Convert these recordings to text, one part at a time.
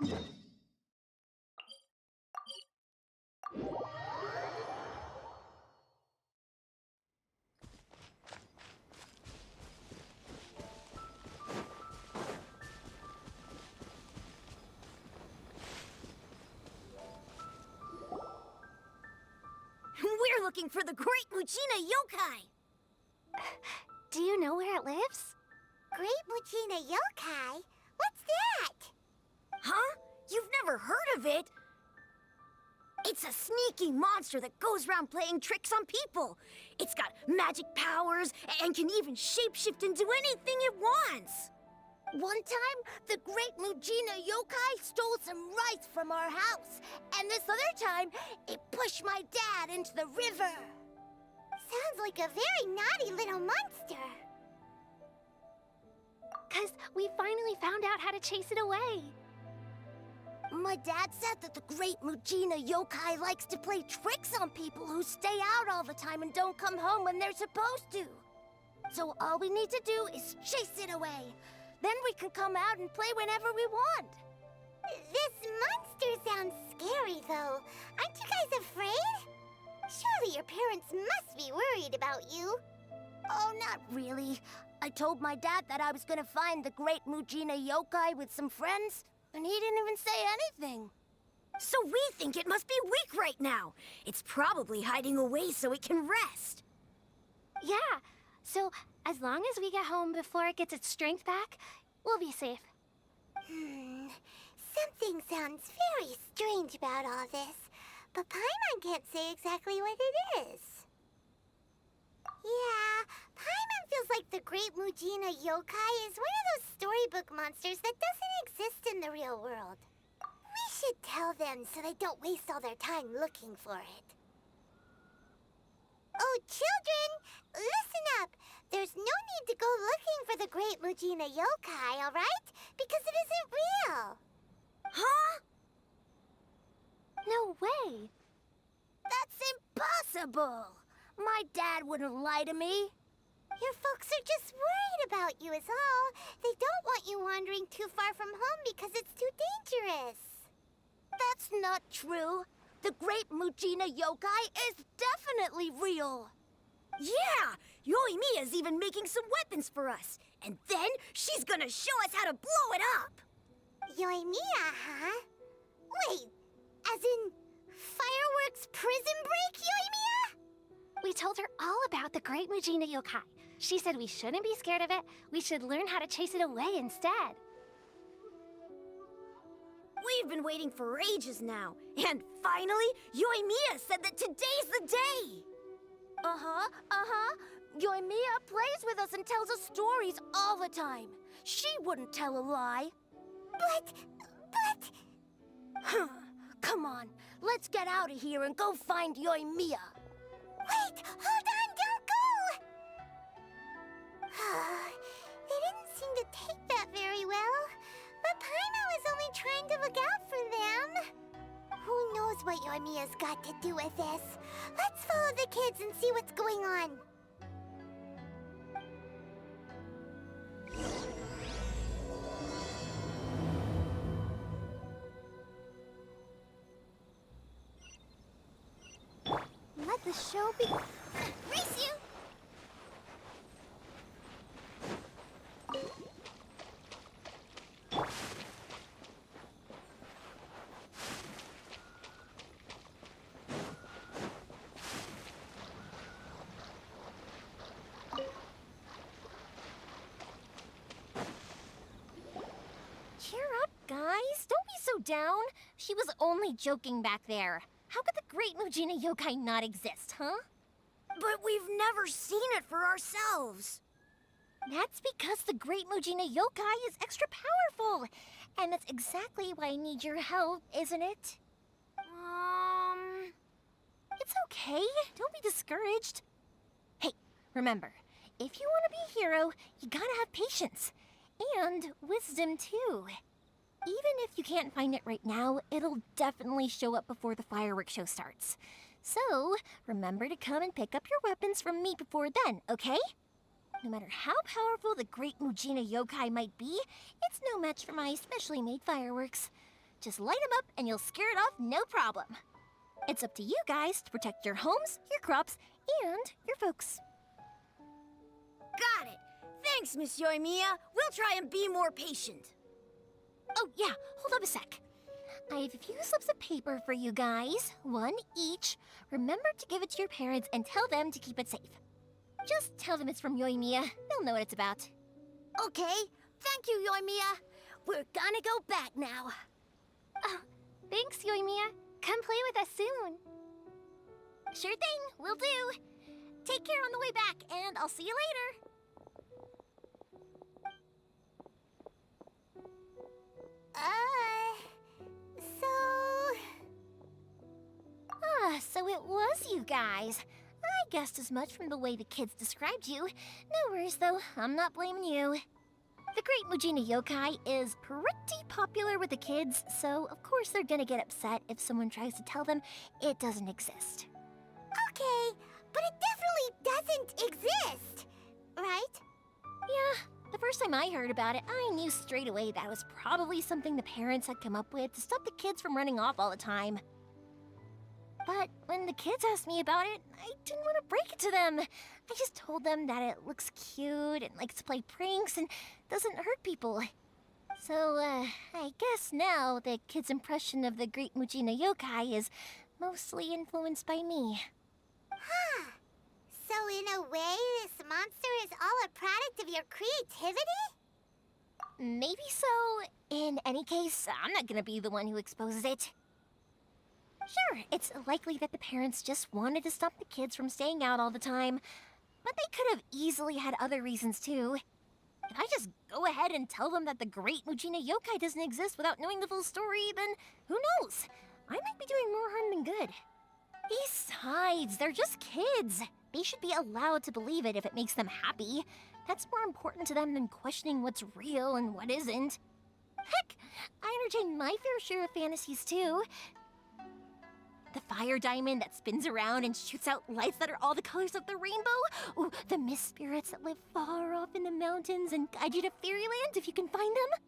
We're looking for the Great Mujina Yokai! Do you know where it lives? Great Mujina Yokai? What's that? Huh? You've never heard of it? It's a sneaky monster that goes around playing tricks on people. It's got magic powers and can even shapeshift into anything it wants. One time, the Great Mujina Yokai stole some rice from our house. And this other time, it pushed my dad into the river. Sounds like a very naughty little monster. 'Cause we finally found out how to chase it away. My dad said that the Great Mujina Yokai likes to play tricks on people who stay out all the time and don't come home when they're supposed to. So all we need to do is chase it away. Then we can come out and play whenever we want. This monster sounds scary, though. Aren't you guys afraid? Surely your parents must be worried about you. Oh, not really. I told my dad that I was gonna find the Great Mujina Yokai with some friends, and he didn't even say anything. So we think it must be weak right now. It's probably hiding away so it can rest. Yeah, so as long as we get home before it gets its strength back, we'll be safe. Something sounds very strange about all this, but Paimon can't say exactly what it is. Yeah, Paimon feels like the Great Mujina Yokai is one of those storybook monsters that doesn't exist in the real world. We should tell them so they don't waste all their time looking for it. Oh, children, listen up. There's no need to go looking for the Great Mujina Yokai, all right? Because it isn't real. Huh? No way. That's impossible. My dad wouldn't lie to me. Your folks are just worried about you is all. They don't want you wandering too far from home because it's too dangerous. That's not true. The Great Mujina Yokai is definitely real. Yeah! Yoimiya's even making some weapons for us. And then she's gonna show us how to blow it up! Yoimiya, huh? Wait, as in fireworks prison break, Yoimiya? We told her all about the Great Mujina Yokai. She said we shouldn't be scared of it. We should learn how to chase it away instead. We've been waiting for ages now. And finally, Yoimiya said that today's the day! Yoimiya plays with us and tells us stories all the time. She wouldn't tell a lie. But... Come on, let's get out of here and go find Yoimiya. Wait, hold on, don't go! They didn't seem to take that very well. But Paimon was only trying to look out for them. Who knows what Yoimiya's got to do with this? Let's follow the kids and see what's going on. Let the show be... Race you! Cheer up, guys. Don't be so down. She was only joking back there. How could the Great Mujina Yokai not exist, huh? But we've never seen it for ourselves. That's because the Great Mujina Yokai is extra powerful. And that's exactly why I need your help, isn't it? It's okay. Don't be discouraged. Hey, remember, if you want to be a hero, you gotta have patience. And wisdom, too. Even if you can't find it right now, it'll definitely show up before the fireworks show starts. So, remember to come and pick up your weapons from me before then, okay? No matter how powerful the Great Mujina Yokai might be, it's no match for my specially made fireworks. Just light them up and you'll scare it off no problem. It's up to you guys to protect your homes, your crops, and your folks. Got it. Thanks, Miss Yoimiya. We'll try and be more patient. Oh, yeah, hold up a sec. I have a few slips of paper for you guys, one each. Remember to give it to your parents and tell them to keep it safe. Just tell them it's from Yoimiya. They'll know what it's about. Okay, thank you, Yoimiya. We're gonna go back now. Oh, thanks, Yoimiya. Come play with us soon. Sure thing, will do. Take care on the way back, and I'll see you later. So it was you guys. I guessed as much from the way the kids described you. No worries, though. I'm not blaming you. The Great Mujina Yokai is pretty popular with the kids, so of course they're gonna get upset if someone tries to tell them it doesn't exist. Okay, but it definitely doesn't exist, right? Yeah, the first time I heard about it, I knew straight away that it was probably something the parents had come up with to stop the kids from running off all the time. But when the kids asked me about it, I didn't want to break it to them. I just told them that it looks cute and likes to play pranks and doesn't hurt people. So, I guess now the kids' impression of the Great Mujina Yokai is mostly influenced by me. Huh. So in a way, this monster is all a product of your creativity? Maybe so. In any case, I'm not gonna be the one who exposes it. Sure, it's likely that the parents just wanted to stop the kids from staying out all the time, but they could have easily had other reasons too. If I just go ahead and tell them that the Great Mujina Yokai doesn't exist without knowing the full story, then who knows? I might be doing more harm than good. Besides, they're just kids. They should be allowed to believe it if it makes them happy. That's more important to them than questioning what's real and what isn't. Heck, I entertain my fair share of fantasies too. The fire diamond that spins around and shoots out lights that are all the colors of the rainbow. Ooh, the mist spirits that live far off in the mountains and guide you to fairyland if you can find them.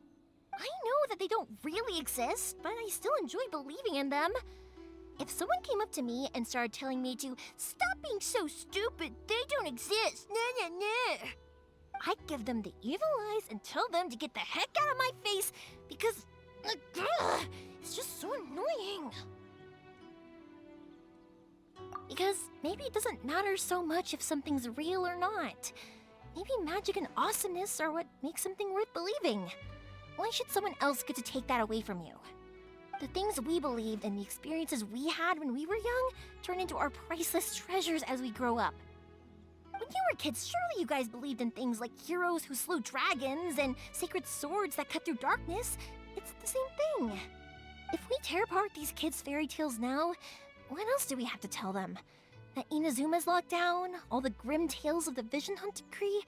I know that they don't really exist, but I still enjoy believing in them. If someone came up to me and started telling me to stop being so stupid, they don't exist, I'd give them the evil eyes and tell them to get the heck out of my face because it's just so annoying. Because maybe it doesn't matter so much if something's real or not. Maybe magic and awesomeness are what makes something worth believing. Why should someone else get to take that away from you? The things we believed and the experiences we had when we were young turn into our priceless treasures as we grow up. When you were kids, surely you guys believed in things like heroes who slew dragons and sacred swords that cut through darkness. It's the same thing. If we tear apart these kids' fairy tales now, what else do we have to tell them? That Inazuma's locked down? All the grim tales of the Vision Hunt decree?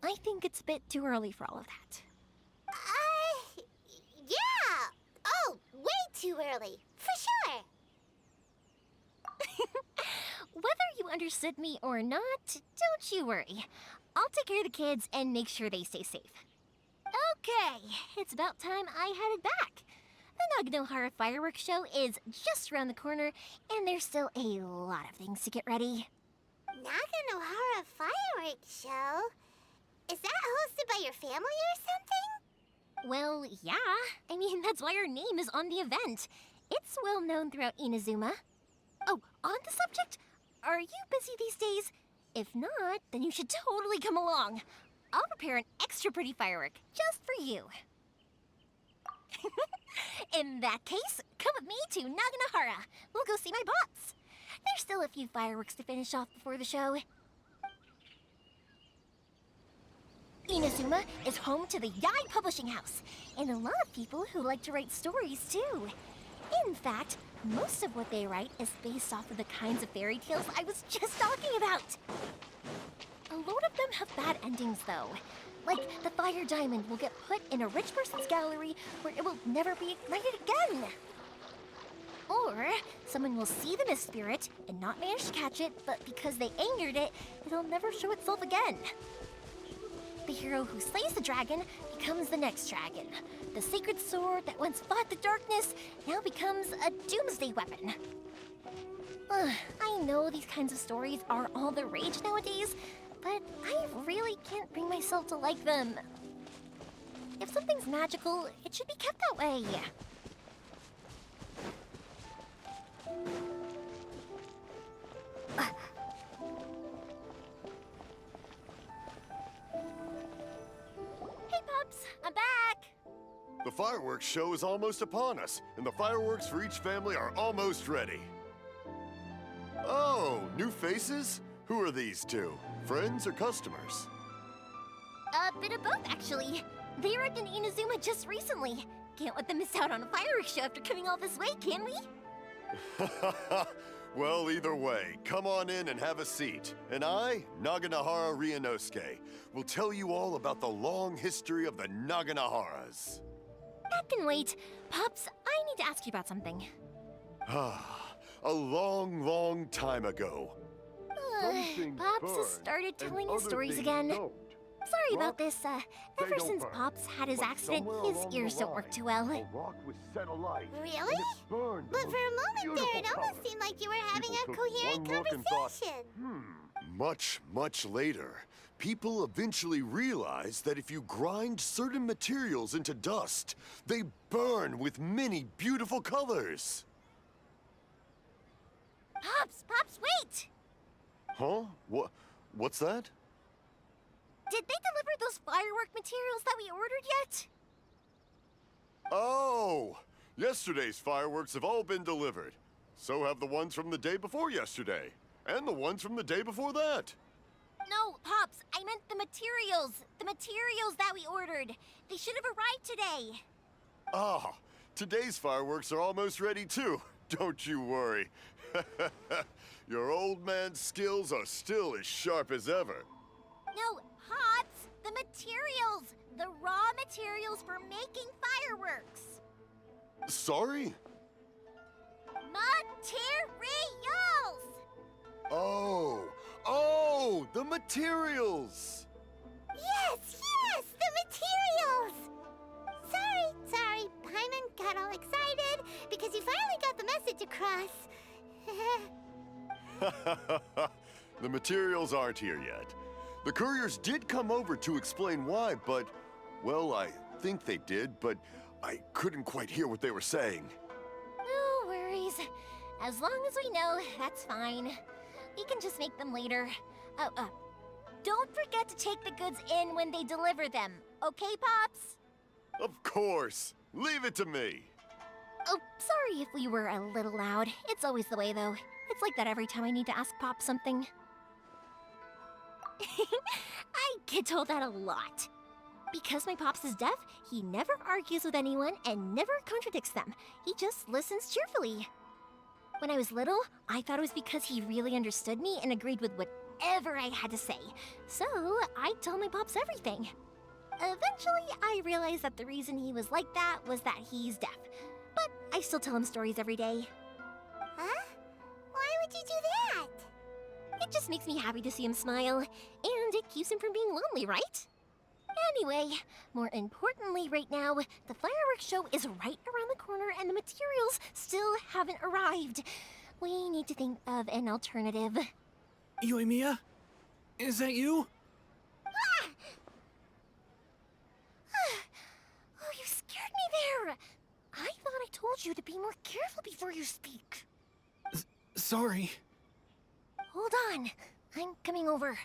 I think it's a bit too early for all of that. Yeah! Oh, way too early, for sure! Whether you understood me or not, don't you worry. I'll take care of the kids and make sure they stay safe. Okay, it's about time I headed back. The Naganohara fireworks show is just around the corner, and there's still a lot of things to get ready. Naganohara fireworks show? Is that hosted by your family or something? Well, yeah. I mean, that's why our name is on the event. It's well known throughout Inazuma. Oh, on the subject, are you busy these days? If not, then you should totally come along. I'll prepare an extra pretty firework just for you. In that case, come with me to Naganohara. We'll go see my boss. There's still a few fireworks to finish off before the show. Inazuma is home to the Yai Publishing House, and a lot of people who like to write stories too. In fact, most of what they write is based off of the kinds of fairy tales I was just talking about. A lot of them have bad endings though. Like, the fire diamond will get put in a rich person's gallery where it will never be ignited again. Or, someone will see the mist spirit and not manage to catch it, but because they angered it, it'll never show itself again. The hero who slays the dragon becomes the next dragon. The sacred sword that once fought the darkness now becomes a doomsday weapon. I know these kinds of stories are all the rage nowadays, but I really can't bring myself to like them. If something's magical, it should be kept that way. Hey, Pups, I'm back! The fireworks show is almost upon us, and the fireworks for each family are almost ready. Oh, new faces? Who are these two? Friends or customers? A bit of both, actually. They arrived in Inazuma just recently. Can't let them miss out on a fireworks show after coming all this way, can we? Well, either way, come on in and have a seat. And I, Naganahara Ryunosuke, will tell you all about the long history of the Naganaharas. That can wait. Pops, I need to ask you about something. A long, long time ago. Pops has started telling his stories again. Sorry about this. Ever since Pops had his accident, his ears don't work too well. Really? But for a moment there, it almost seemed like you were having a coherent conversation. Much, much later, people eventually realized that if you grind certain materials into dust, they burn with many beautiful colors. Pops, wait! Huh? What's that? Did they deliver those firework materials that we ordered yet? Oh! Yesterday's fireworks have all been delivered. So have the ones from the day before yesterday. And the ones from the day before that. No, Pops, I meant the materials. The materials that we ordered. They should have arrived today. Ah, today's fireworks are almost ready too. Don't you worry. Your old man's skills are still as sharp as ever. No, Pops, the materials. The raw materials for making fireworks. Sorry? Materials! Oh, the materials! Yes, the materials! Sorry, Paimon got all excited because you finally got the message across. The materials aren't here yet. The couriers did come over to explain why, but, well, I think they did, but I couldn't quite hear what they were saying. No worries. As long as we know, that's fine. We can just make them later. Don't forget to take the goods in when they deliver them, okay, Pops? Of course. Leave it to me. Oh, sorry if we were a little loud. It's always the way, though. It's like that every time I need to ask Pop something. I get told that a lot. Because my Pops is deaf, he never argues with anyone and never contradicts them. He just listens cheerfully. When I was little, I thought it was because he really understood me and agreed with whatever I had to say. So, I'd tell my Pops everything. Eventually, I realized that the reason he was like that was that he's deaf. But I still tell him stories every day. Huh? Why would you do that? It just makes me happy to see him smile, and it keeps him from being lonely, right? Anyway, more importantly right now, the fireworks show is right around the corner and the materials still haven't arrived. We need to think of an alternative. Yoimiya? Is that you? Oh, you scared me there! I thought I told you to be more careful before you speak. Sorry. Hold on, I'm coming over.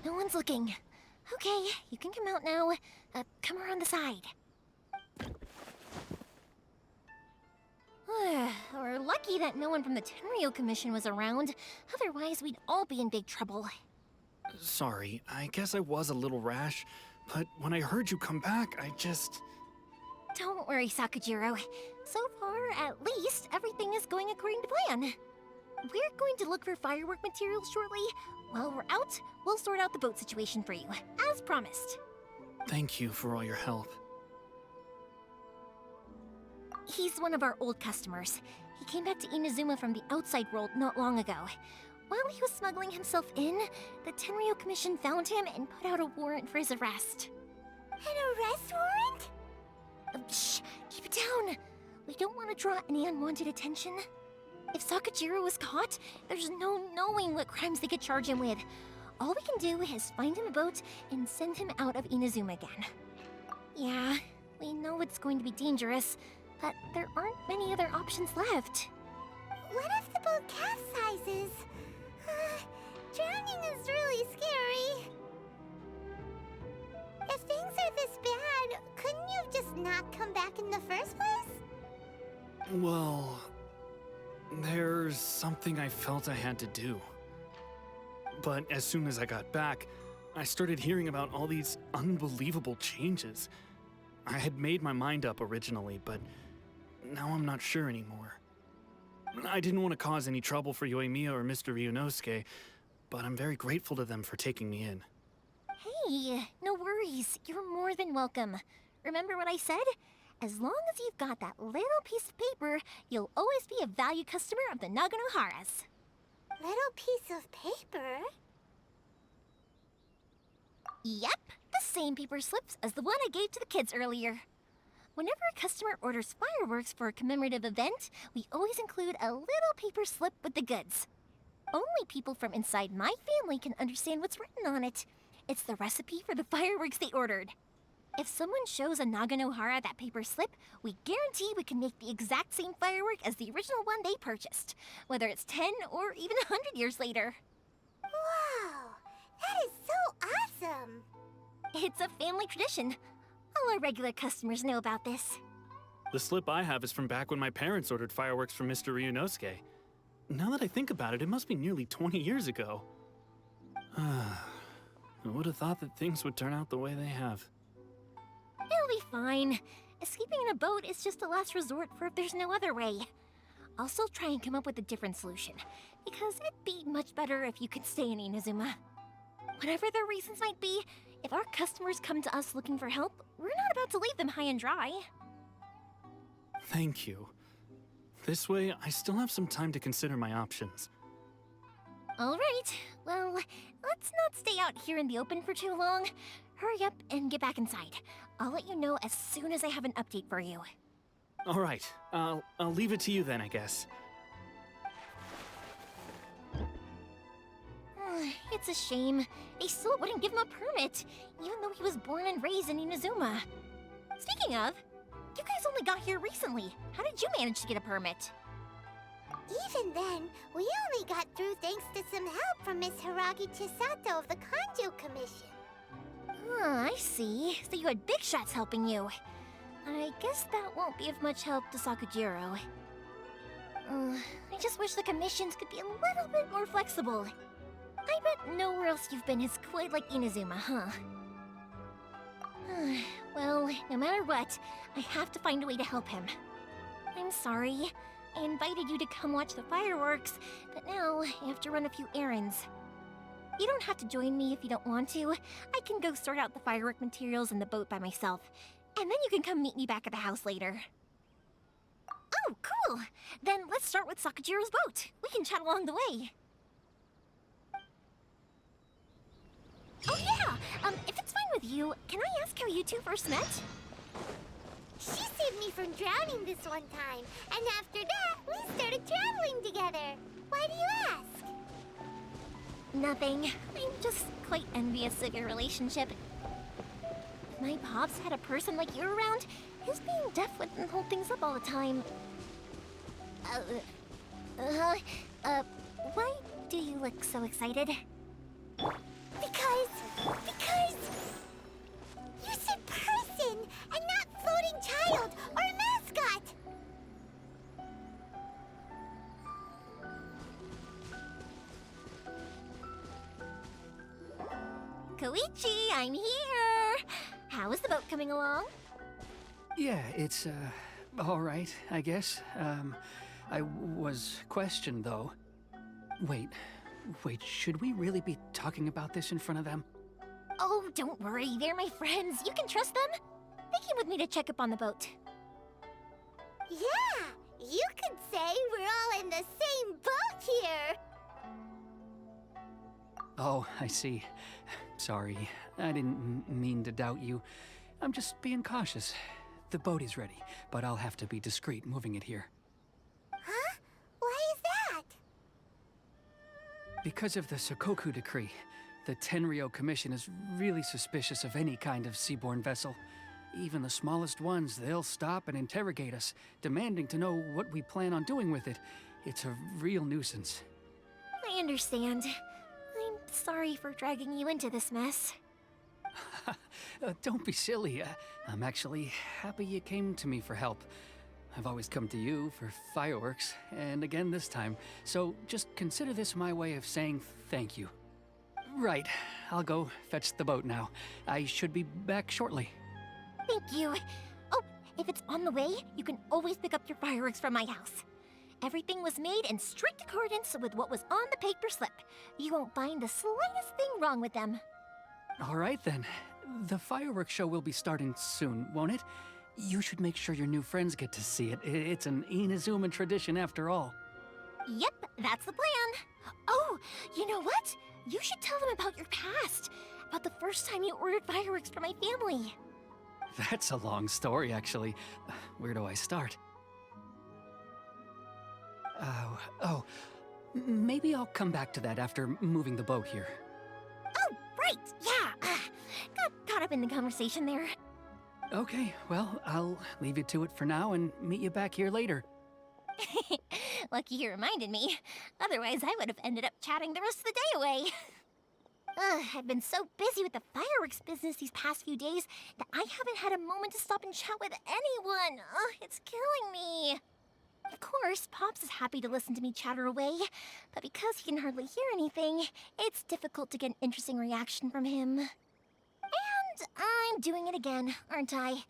No one's looking. Okay, you can come out now. Come around the side. We're lucky that no one from the Tenryo Commission was around. Otherwise, we'd all be in big trouble. Sorry, I guess I was a little rash, but when I heard you come back, I just... Don't worry, Sakujiro. So far, at least, everything is going according to plan. We're going to look for firework materials shortly. While we're out, we'll sort out the boat situation for you, as promised. Thank you for all your help. He's one of our old customers. He came back to Inazuma from the outside world not long ago. While he was smuggling himself in, the Tenryo Commission found him and put out a warrant for his arrest. An arrest warrant? Shh! Keep it down! We don't want to draw any unwanted attention. If Sakajiro was caught, there's no knowing what crimes they could charge him with. All we can do is find him a boat and send him out of Inazuma again. Yeah, we know it's going to be dangerous, but there aren't many other options left. What if the boat capsizes? Drowning is really scary. If things are this bad, couldn't you have just not come back in the first place? Well, there's something I felt I had to do. But as soon as I got back, I started hearing about all these unbelievable changes. I had made my mind up originally, but now I'm not sure anymore. I didn't want to cause any trouble for Yoimiya or Mr. Ryunosuke, but I'm very grateful to them for taking me in. Hey, no worries. You're more than welcome. Remember what I said? As long as you've got that little piece of paper, you'll always be a valued customer of the Naganoharas. Little piece of paper? Yep, the same paper slips as the one I gave to the kids earlier. Whenever a customer orders fireworks for a commemorative event, we always include a little paper slip with the goods. Only people from inside my family can understand what's written on it. It's the recipe for the fireworks they ordered. If someone shows a Naganohara that paper slip, we guarantee we can make the exact same firework as the original one they purchased, whether it's 10 or even 100 years later. Wow, that is so awesome! It's a family tradition. All our regular customers know about this. The slip I have is from back when my parents ordered fireworks from Mr. Ryunosuke. Now that I think about it, it must be nearly 20 years ago. I would have thought that things would turn out the way they have. It'll be fine. Escaping in a boat is just a last resort for if there's no other way. I'll still try and come up with a different solution, because it'd be much better if you could stay in Inazuma. Whatever their reasons might be, if our customers come to us looking for help, we're not about to leave them high and dry. Thank you. This way, I still have some time to consider my options. All right, well, let's not stay out here in the open for too long. Hurry up and get back inside. I'll let you know as soon as I have an update for you. All right, I'll leave it to you then, I guess. It's a shame. They still wouldn't give him a permit, even though he was born and raised in Inazuma. Speaking of, you guys only got here recently. How did you manage to get a permit? Even then, we only got through thanks to some help from Miss Hiragi Chisato of the Kanjo Commission. I see. So you had big shots helping you. I guess that won't be of much help to Sakajiro. I just wish the commissions could be a little bit more flexible. I bet nowhere else you've been is quite like Inazuma, huh? Well, no matter what, I have to find a way to help him. I'm sorry. I invited you to come watch the fireworks, but now I have to run a few errands. You don't have to join me if you don't want to. I can go sort out the firework materials in the boat by myself, and then you can come meet me back at the house later. Oh, cool! Then let's start with Sakajiro's boat. We can chat along the way. Oh yeah! If it's fine with you, can I ask how you two first met? She saved me from drowning this one time, and after that, we started traveling together. Why do you ask? Nothing. I'm just quite envious of your relationship. If my pops had a person like you around, his being deaf wouldn't hold things up all the time. Why do you look so excited? Because you said person and not floating child or mascot. Koichi, I'm here! How is the boat coming along? Yeah, it's, all right, I guess. I was questioned, though. Wait, should we really be talking about this in front of them? Oh, don't worry, they're my friends. You can trust them. They came with me to check up on the boat. Yeah, you could say we're all in the same boat here. Oh, I see. Sorry, I didn't mean to doubt you. I'm just being cautious. The boat is ready, but I'll have to be discreet moving it here. Huh? Why is that? Because of the Sokoku decree, the Tenryou Commission is really suspicious of any kind of seaborne vessel. Even the smallest ones, they'll stop and interrogate us, demanding to know what we plan on doing with it. It's a real nuisance. I understand. I'm sorry for dragging you into this mess. Don't be silly. I'm actually happy you came to me for help. I've always come to you for fireworks, and again this time, so just consider this my way of saying thank you. Right, I'll go fetch the boat now. I should be back shortly. Thank you. Oh, if it's on the way, you can always pick up your fireworks from my house. Everything was made in strict accordance with what was on the paper slip. You won't find the slightest thing wrong with them. All right then. The fireworks show will be starting soon, won't it? You should make sure your new friends get to see it. It's an Inazuma tradition after all. Yep, that's the plan. Oh, you know what? You should tell them about your past. About the first time you ordered fireworks for my family. That's a long story, actually. Where do I start? Maybe I'll come back to that after moving the boat here. Oh, right, yeah. Got caught up in the conversation there. Okay, well, I'll leave you to it for now and meet you back here later. Lucky you reminded me. Otherwise, I would have ended up chatting the rest of the day away. I've been so busy with the fireworks business these past few days that I haven't had a moment to stop and chat with anyone. It's killing me. Of course, Pops is happy to listen to me chatter away, but because he can hardly hear anything, it's difficult to get an interesting reaction from him. And I'm doing it again, aren't I?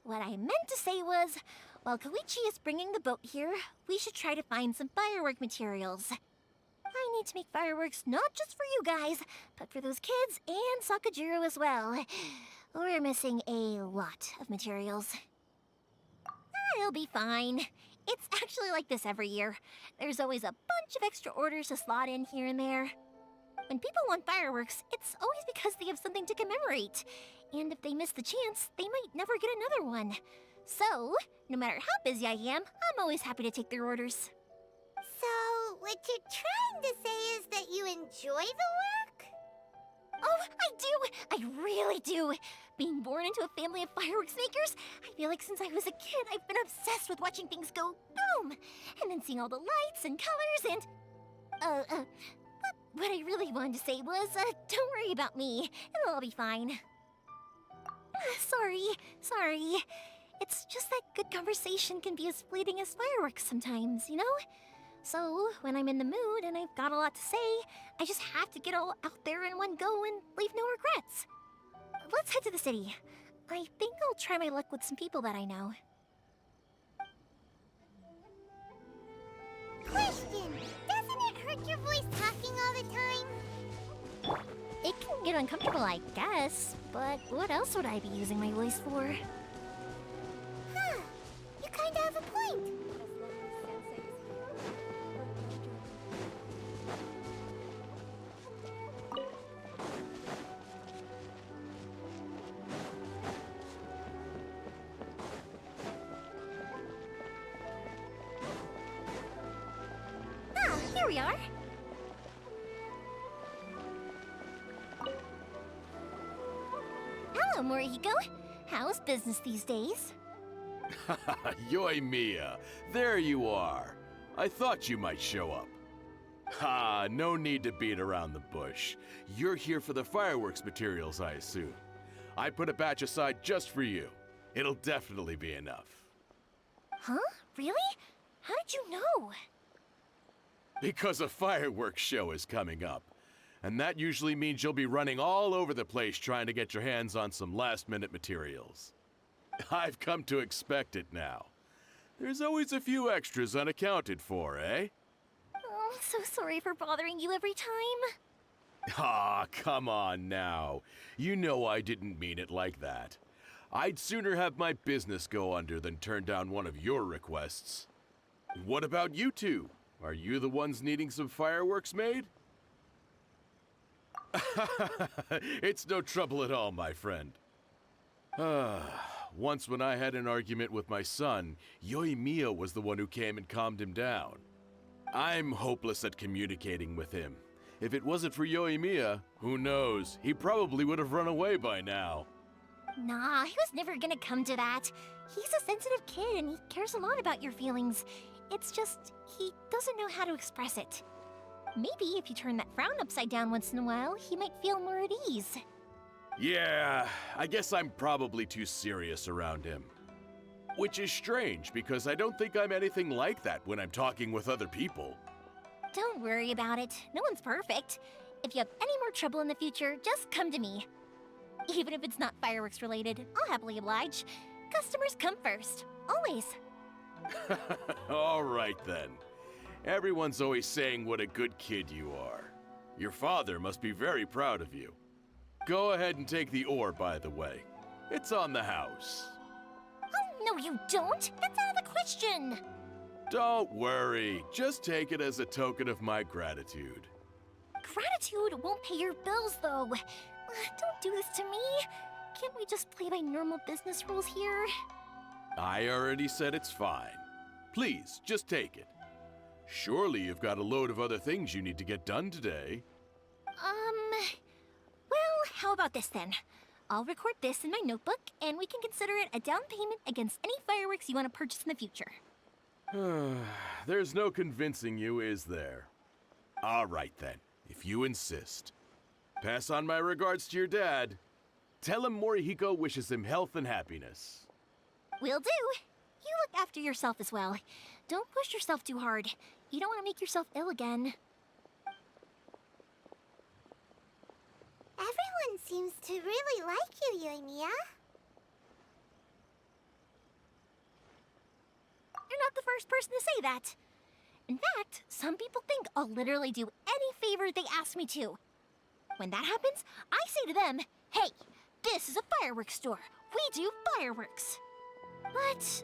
What I meant to say was, while Koichi is bringing the boat here, we should try to find some firework materials. I need to make fireworks not just for you guys, but for those kids and Sakajiro as well. We're missing a lot of materials. It'll be fine. It's actually like this every year. There's always a bunch of extra orders to slot in here and there. When people want fireworks, it's always because they have something to commemorate. And if they miss the chance, they might never get another one. So, no matter how busy I am, I'm always happy to take their orders. So, what you're trying to say is that you enjoy the work? Oh, I do! I really do! Being born into a family of fireworks makers, I feel like since I was a kid, I've been obsessed with watching things go boom! And then seeing all the lights and colors and... But what I really wanted to say was, don't worry about me. It'll all be fine. Sorry. It's just that good conversation can be as fleeting as fireworks sometimes, you know? So, when I'm in the mood and I've got a lot to say, I just have to get all out there in one go and leave no regrets. Let's head to the city. I think I'll try my luck with some people that I know. Question! Doesn't it hurt your voice talking all the time? It can get uncomfortable, I guess, but what else would I be using my voice for? Huh. You kinda have a point. Ah, here we are. Hello, Morihiko. How's business these days? Yoimiya, there you are. I thought you might show up. Ha, no need to beat around the bush. You're here for the fireworks materials, I assume. I put a batch aside just for you. It'll definitely be enough. Huh? Really? How did you know? Because a fireworks show is coming up. And that usually means you'll be running all over the place trying to get your hands on some last-minute materials. I've come to expect it now. There's always a few extras unaccounted for, eh? Oh, I'm so sorry for bothering you every time. Ah, come on now. You know I didn't mean it like that. I'd sooner have my business go under than turn down one of your requests. What about you two? Are you the ones needing some fireworks made? It's no trouble at all, my friend. Once when I had an argument with my son, Yoimiya was the one who came and calmed him down. I'm hopeless at communicating with him. If it wasn't for Yoimiya, who knows, he probably would have run away by now. Nah, he was never gonna come to that. He's a sensitive kid and he cares a lot about your feelings. It's just, he doesn't know how to express it. Maybe if you turn that frown upside down once in a while, he might feel more at ease. Yeah, I guess I'm probably too serious around him. Which is strange, because I don't think I'm anything like that when I'm talking with other people. Don't worry about it. No one's perfect. If you have any more trouble in the future, just come to me. Even if it's not fireworks related, I'll happily oblige. Customers come first. Always. All right then. Everyone's always saying what a good kid you are. Your father must be very proud of you. Go ahead and take the ore, by the way. It's on the house. Oh, no you don't! That's out of the question! Don't worry. Just take it as a token of my gratitude. Gratitude won't pay your bills, though. Don't do this to me. Can't we just play by normal business rules here? I already said it's fine. Please, just take it. Surely you've got a load of other things you need to get done today. Well, how about this then? I'll record this in my notebook, and we can consider it a down payment against any fireworks you want to purchase in the future. There's no convincing you, is there? All right then, if you insist. Pass on my regards to your dad. Tell him Morihiko wishes him health and happiness. Will do. You look after yourself as well. Don't push yourself too hard. You don't want to make yourself ill again. Everyone seems to really like you, Yoimiya. You're not the first person to say that. In fact, some people think I'll literally do any favor they ask me to. When that happens, I say to them, hey, this is a fireworks store. We do fireworks. But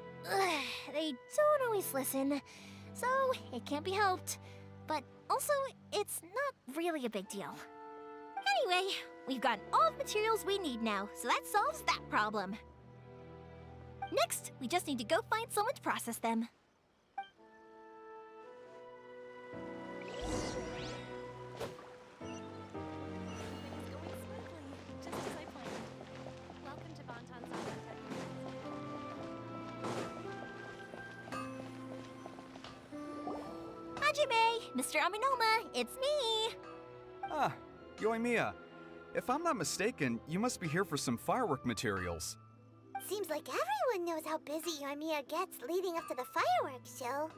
they don't always listen, so it can't be helped. But also, it's not really a big deal. Anyway, we've got all the materials we need now, so that solves that problem. Next, we just need to go find someone to process them. Hajime, Mr. Aminoma, it's me! Ah, Yoimiya. If I'm not mistaken, you must be here for some firework materials. Seems like everyone knows how busy Yoimiya gets leading up to the fireworks show.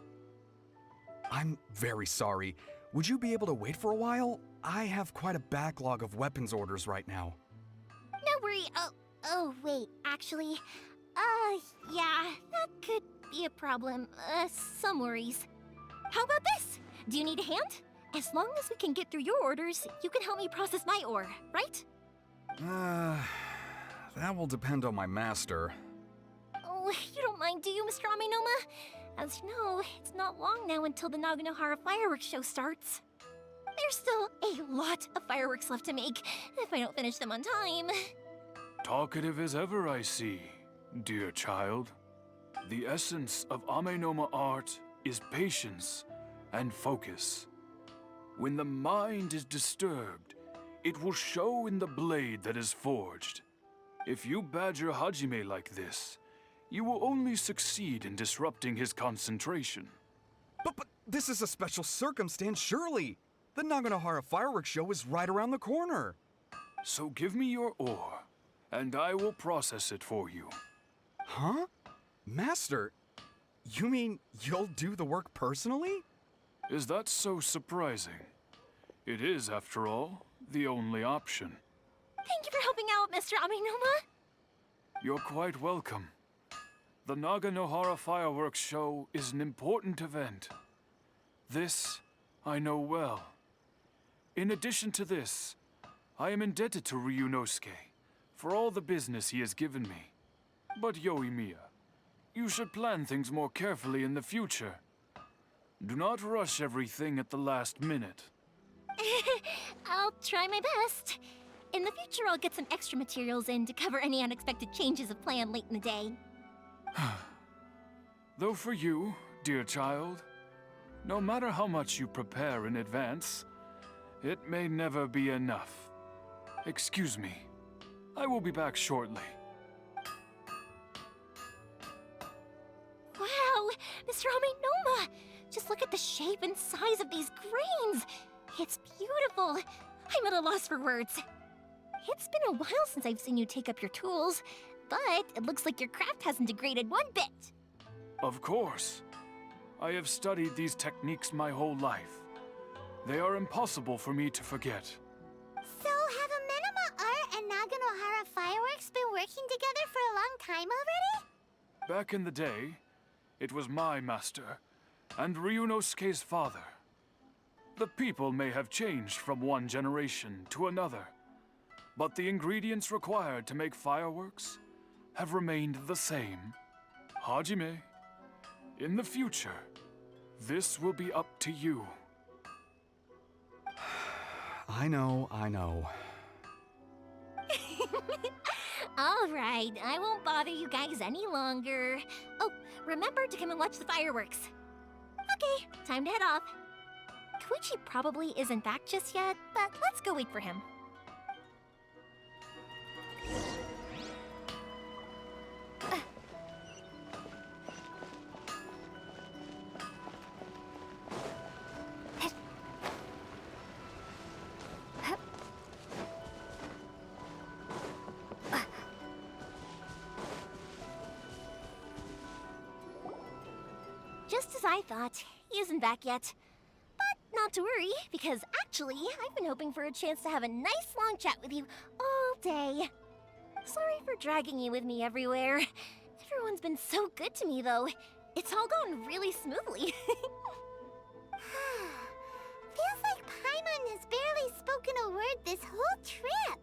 I'm very sorry. Would you be able to wait for a while? I have quite a backlog of weapons orders right now. No worry. Oh, wait, actually, yeah, that could be a problem. Some worries. How about this? Do you need a hand? As long as we can get through your orders, you can help me process my ore, right? That will depend on my master. Oh, you don't mind, do you, Mr. Aminoma? As you know, it's not long now until the Naganohara fireworks show starts. There's still a lot of fireworks left to make, if I don't finish them on time. Talkative as ever, I see, dear child. The essence of Amenoma art is patience and focus. When the mind is disturbed, it will show in the blade that is forged. If you badger Hajime like this, you will only succeed in disrupting his concentration. But this is a special circumstance, surely. The Naganohara fireworks show is right around the corner. So give me your ore, and I will process it for you. Huh? Master, you mean you'll do the work personally? Is that so surprising? It is, after all, the only option. Thank you for helping out, Mr. Aminoma. You're quite welcome. The Naganohara fireworks show is an important event. This I know well. In addition to this, I am indebted to Ryunosuke for all the business he has given me. But Yoimiya, you should plan things more carefully in the future. Do not rush everything at the last minute. I'll try my best. In the future, I'll get some extra materials in to cover any unexpected changes of plan late in the day. Though for you, dear child, no matter how much you prepare in advance, it may never be enough. Excuse me. I will be back shortly. Wow, Mr. Amenoma! Just look at the shape and size of these grains! It's beautiful! I'm at a loss for words. It's been a while since I've seen you take up your tools, but it looks like your craft hasn't degraded one bit. Of course. I have studied these techniques my whole life. They are impossible for me to forget. So, have Amenoma Art and Naganohara Fireworks been working together for a long time already? Back in the day, it was my master, and Ryunosuke's father. The people may have changed from one generation to another, but the ingredients required to make fireworks have remained the same. Hajime, in the future, this will be up to you. I know, I know. All right, I won't bother you guys any longer. Oh, remember to come and watch the fireworks. Okay, time to head off. Koichi probably isn't back just yet, but let's go wait for him. Just as I thought, he isn't back yet. But not to worry, because actually, I've been hoping for a chance to have a nice long chat with you all day. Sorry for dragging you with me everywhere. Everyone's been so good to me, though. It's all gone really smoothly. Feels like Paimon has barely spoken a word this whole trip.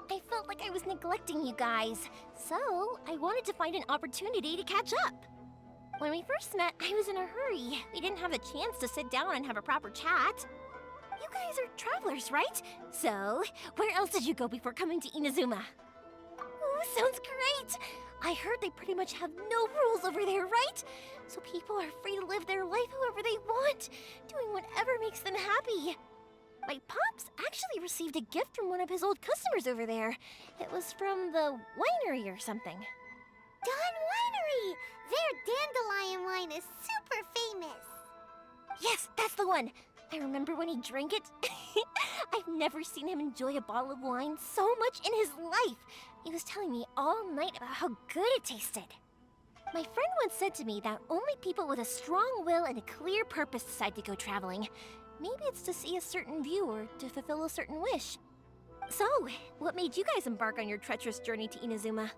I felt like I was neglecting you guys, so I wanted to find an opportunity to catch up. When we first met, I was in a hurry. We didn't have the chance to sit down and have a proper chat. You guys are travelers, right? So, where else did you go before coming to Inazuma? Ooh, sounds great! I heard they pretty much have no rules over there, right? So people are free to live their life however they want, doing whatever makes them happy. My pops actually received a gift from one of his old customers over there. It was from the winery or something. Dawn Winery! Their dandelion wine is super famous. Yes, that's the one. I remember when he drank it. I've never seen him enjoy a bottle of wine so much in his life. He was telling me all night about how good it tasted. My friend once said to me that only people with a strong will and a clear purpose decide to go traveling. Maybe it's to see a certain view or to fulfill a certain wish. So, what made you guys embark on your treacherous journey to Inazuma?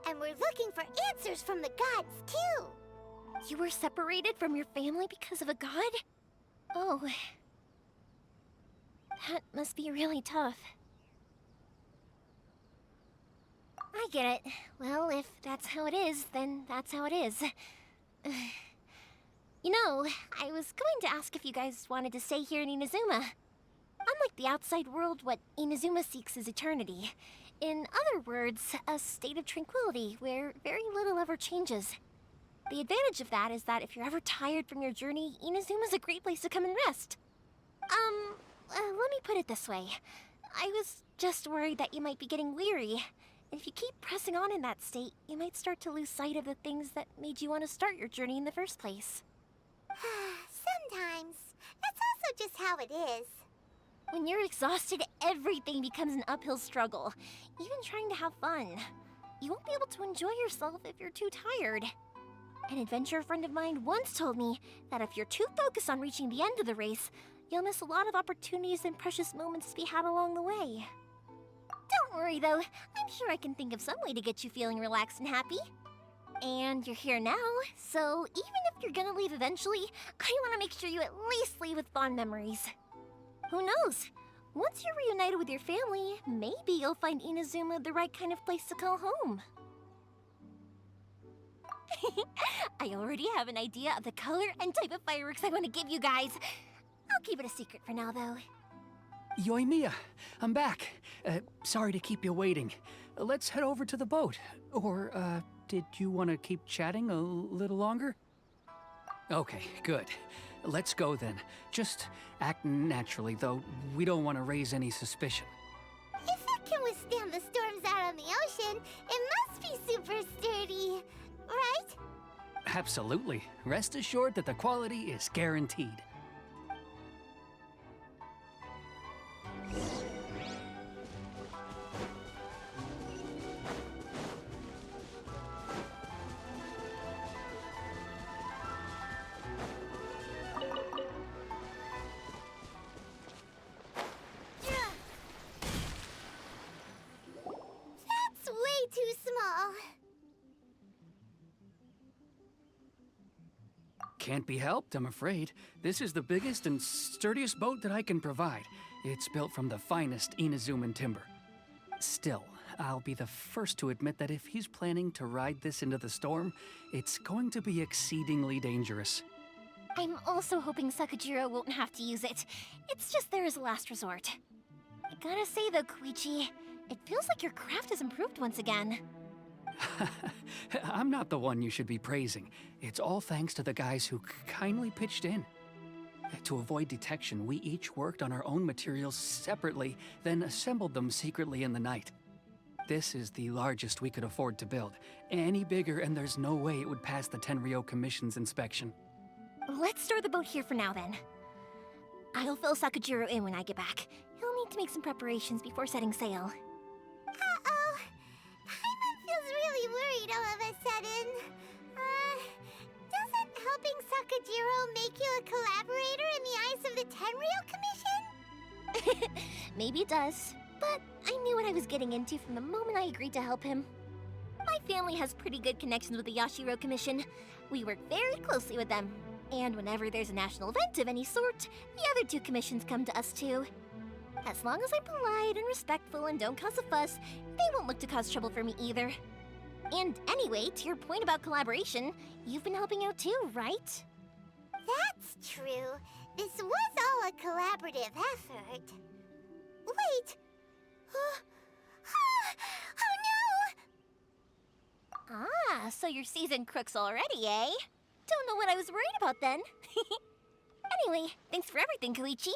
And we're looking for answers from the gods, too. You were separated from your family because of a god? Oh. That must be really tough. I get it. Well, if that's how it is, then that's how it is. You know, I was going to ask if you guys wanted to stay here in Inazuma. Unlike the outside world, what Inazuma seeks is eternity. In other words, a state of tranquility where very little ever changes. The advantage of that is that if you're ever tired from your journey, Inazuma's a great place to come and rest. Let me put it this way. I was just worried that you might be getting weary. And if you keep pressing on in that state, you might start to lose sight of the things that made you want to start your journey in the first place. Sometimes. That's also just how it is. When you're exhausted, everything becomes an uphill struggle. Even trying to have fun. You won't be able to enjoy yourself if you're too tired. An adventurer friend of mine once told me that if you're too focused on reaching the end of the race, you'll miss a lot of opportunities and precious moments to be had along the way. Don't worry though, I'm sure I can think of some way to get you feeling relaxed and happy. And you're here now, so even if you're gonna leave eventually, I want to make sure you at least leave with fond memories. Who knows? Once you're reunited with your family, maybe you'll find Inazuma the right kind of place to call home. I already have an idea of the color and type of fireworks I want to give you guys. I'll keep it a secret for now, though. Yoimiya, I'm back. Sorry to keep you waiting. Let's head over to the boat. Or, did you want to keep chatting a little longer? Okay, good. Let's go then. Just act naturally, though. We don't want to raise any suspicion. If it can withstand the storms out on the ocean, it must be super sturdy, right? Absolutely. Rest assured that the quality is guaranteed. That's way too small. Can't be helped, I'm afraid. This is the biggest and sturdiest boat that I can provide. It's built from the finest Inazuman timber. Still, I'll be the first to admit that if he's planning to ride this into the storm, it's going to be exceedingly dangerous. I'm also hoping Sakajiro won't have to use it. It's just there as a last resort. I gotta say though, Koichi, it feels like your craft has improved once again. I'm not the one you should be praising. It's all thanks to the guys who kindly pitched in. To avoid detection, we each worked on our own materials separately, then assembled them secretly in the night. This is the largest we could afford to build. Any bigger and there's no way it would pass the Tenryou Commission's inspection. Let's store the boat here for now then. I'll fill Sakajiro in when I get back. He'll need to make some preparations before setting sail. Uh-oh. Paimon feels really worried all of a sudden. Doesn't helping Sakajiro make you a collaborator in the eyes of the Tenryou Commission? Maybe it does, but I knew what I was getting into from the moment I agreed to help him. My family has pretty good connections with the Yashiro Commission. We work very closely with them. And whenever there's a national event of any sort, the other two commissions come to us too. As long as I'm polite and respectful and don't cause a fuss, they won't look to cause trouble for me either. And anyway, to your point about collaboration, you've been helping out too, right? That's true. This was all a collaborative effort. Wait! Oh no! Ah, so you're seasoned crooks already, eh? Don't know what I was worried about then. Anyway, thanks for everything, Koichi.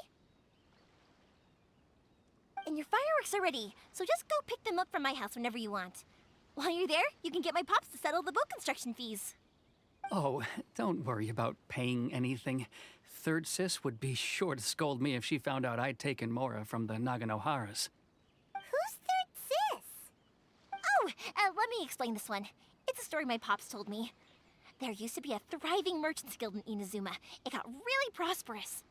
And your fireworks are ready, so just go pick them up from my house whenever you want. While you're there, you can get my pops to settle the boat construction fees. Oh, don't worry about paying anything. Third Sis would be sure to scold me if she found out I'd taken Mora from the Naganoharas. Who's Third Sis? Oh, let me explain this one. It's a story my pops told me. There used to be a thriving merchants guild in Inazuma. It got really prosperous.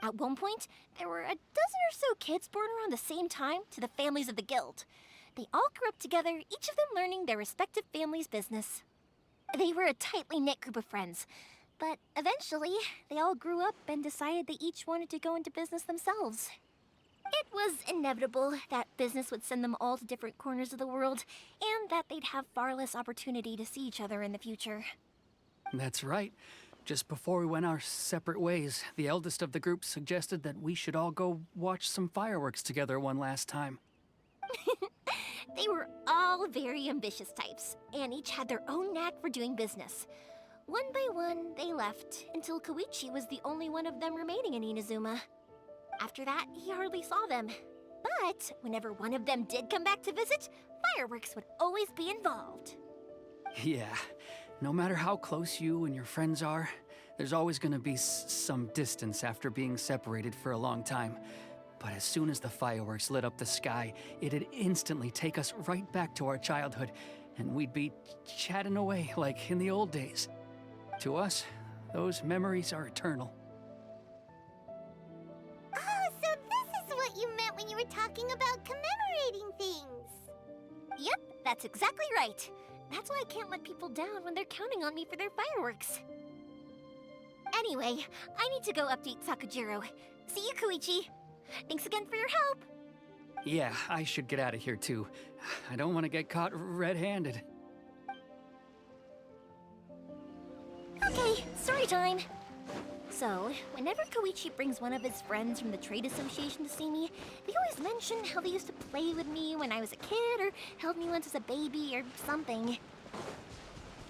At one point, there were a dozen or so kids born around the same time to the families of the guild. They all grew up together, each of them learning their respective family's business. They were a tightly knit group of friends, but eventually, they all grew up and decided they each wanted to go into business themselves. It was inevitable that business would send them all to different corners of the world, and that they'd have far less opportunity to see each other in the future. That's right. Just before we went our separate ways, the eldest of the group suggested that we should all go watch some fireworks together one last time. They were all very ambitious types, and each had their own knack for doing business. One by one, they left, until Koichi was the only one of them remaining in Inazuma. After that, he hardly saw them. But whenever one of them did come back to visit, fireworks would always be involved. Yeah, no matter how close you and your friends are, there's always gonna be some distance after being separated for a long time. But as soon as the fireworks lit up the sky, it'd instantly take us right back to our childhood, and we'd be chatting away like in the old days. To us, those memories are eternal. Oh, so this is what you meant when you were talking about commemorating things. Yep, that's exactly right. That's why I can't let people down when they're counting on me for their fireworks. Anyway, I need to go update Sakajiro. See you, Koichi. Thanks again for your help. Yeah, I should get out of here too. I don't want to get caught red-handed. Okay, story time. So, whenever Koichi brings one of his friends from the trade association to see me, they always mention how they used to play with me when I was a kid or held me once as a baby or something.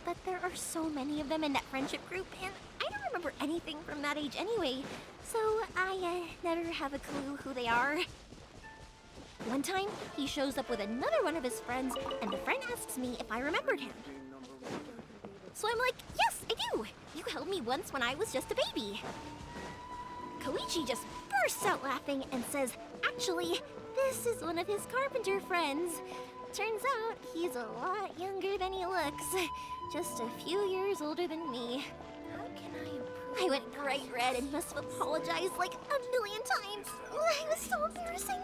But there are so many of them in that friendship group, and I don't remember anything from that age anyway, so I never have a clue who they are. One time, he shows up with another one of his friends, and the friend asks me if I remembered him. So I'm like, yes, I do! You held me once when I was just a baby. Koichi just bursts out laughing and says, actually, this is one of his carpenter friends. Turns out, he's a lot younger than he looks. Just a few years older than me. How can I improve? I went bright red and must have apologized like a million times. It was so embarrassing.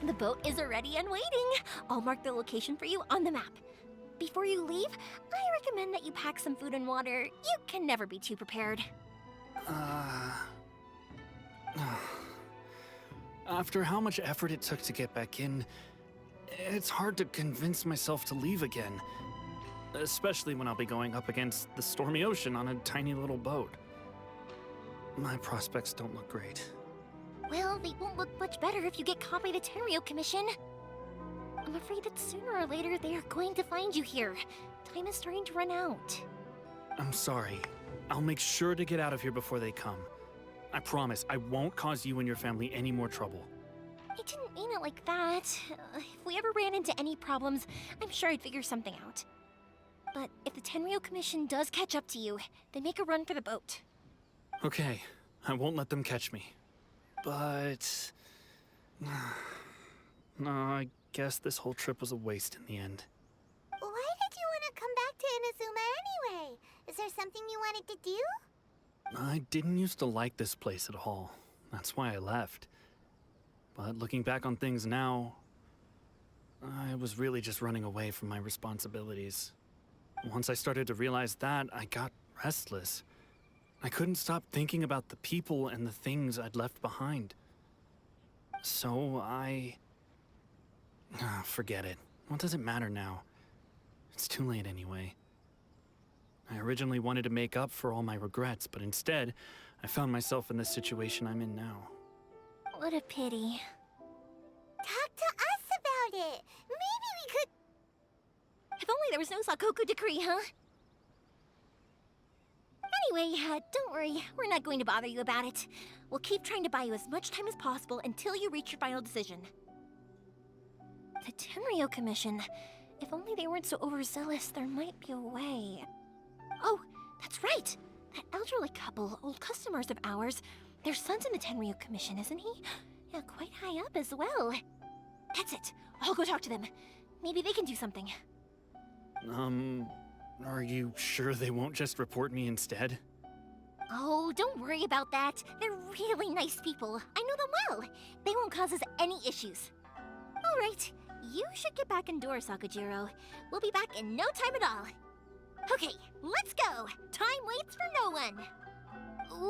The boat is ready and waiting. I'll mark the location for you on the map. Before you leave, I recommend that you pack some food and water. You can never be too prepared. After how much effort it took to get back in, it's hard to convince myself to leave again. Especially when I'll be going up against the stormy ocean on a tiny little boat. My prospects don't look great. Well, they won't look much better if you get caught by the Tenryo Commission. I'm afraid that sooner or later they are going to find you here. Time is starting to run out. I'm sorry. I'll make sure to get out of here before they come. I promise I won't cause you and your family any more trouble. I didn't mean it like that. If we ever ran into any problems, I'm sure I'd figure something out. But if the Tenryo Commission does catch up to you, then make a run for the boat. Okay, I won't let them catch me. But... no, I guess this whole trip was a waste in the end. Why did you want to come back to Inazuma anyway? Is there something you wanted to do? I didn't used to like this place at all. That's why I left. But looking back on things now, I was really just running away from my responsibilities. Once I started to realize that, I got restless. I couldn't stop thinking about the people and the things I'd left behind. So forget it. What does it matter now? It's too late anyway. I originally wanted to make up for all my regrets, but instead, I found myself in the situation I'm in now. What a pity. Talk to us about it. Maybe we could... If only there was no Sakoku decree, huh? Anyway, don't worry. We're not going to bother you about it. We'll keep trying to buy you as much time as possible until you reach your final decision. The Tenryo Commission. If only they weren't so overzealous, there might be a way. Oh, that's right! That elderly couple, old customers of ours, their son's in the Tenryo Commission, isn't he? Yeah, quite high up as well. That's it. I'll go talk to them. Maybe they can do something. Are you sure they won't just report me instead? Oh, don't worry about that. They're really nice people. I know them well. They won't cause us any issues. All right, you should get back indoors, Sakujiro. We'll be back in no time at all. Okay, let's go. Time waits for no one.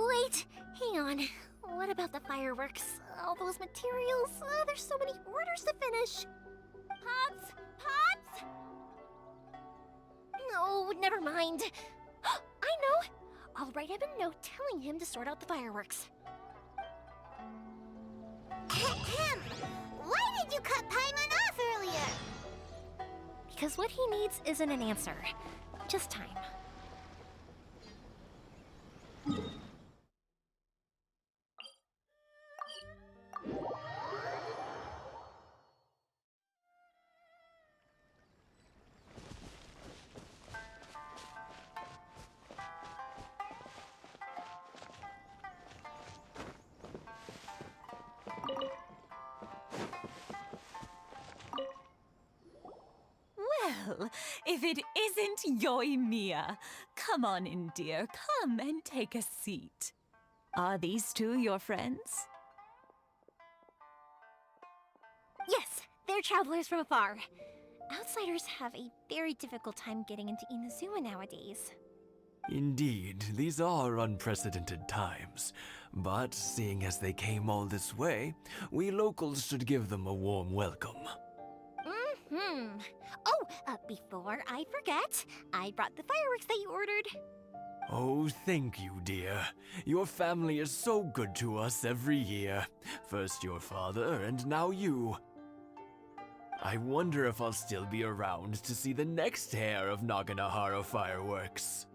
Wait, hang on. What about the fireworks? All those materials? There's so many orders to finish. Pops? Pops? No, never mind. I know. I'll write him a note telling him to sort out the fireworks. Ahem. Why did you cut Paimon off earlier? Because what he needs isn't an answer, just time. Well, if it isn't Yoimiya. Come on in, dear. Come and take a seat. Are these two your friends? Yes, they're travelers from afar. Outsiders have a very difficult time getting into Inazuma nowadays. Indeed, these are unprecedented times. But seeing as they came all this way, we locals should give them a warm welcome. Before I forget, I brought the fireworks that you ordered. Oh, thank you, dear. Your family is so good to us every year. First your father, and now you. I wonder if I'll still be around to see the next hair of Naganahara fireworks.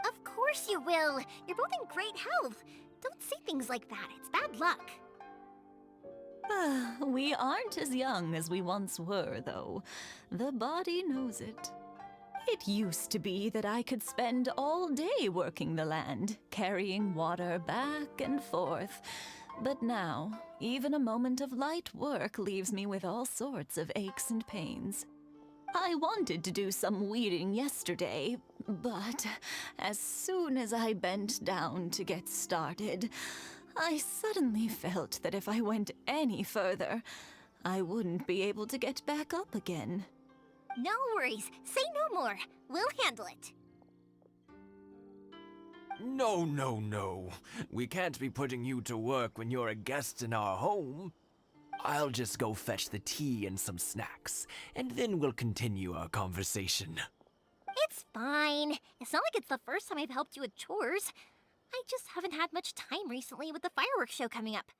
Of course you will. You're both in great health. Don't say things like that. It's bad luck. We aren't as young as we once were, though. The body knows it. It used to be that I could spend all day working the land, carrying water back and forth. But now, even a moment of light work leaves me with all sorts of aches and pains. I wanted to do some weeding yesterday, but as soon as I bent down to get started, I suddenly felt that if I went any further, I wouldn't be able to get back up again. No worries. Say no more. We'll handle it. No, no, no. We can't be putting you to work when you're a guest in our home. I'll just go fetch the tea and some snacks, and then we'll continue our conversation. It's fine. It's not like it's the first time I've helped you with chores. I just haven't had much time recently with the fireworks show coming up.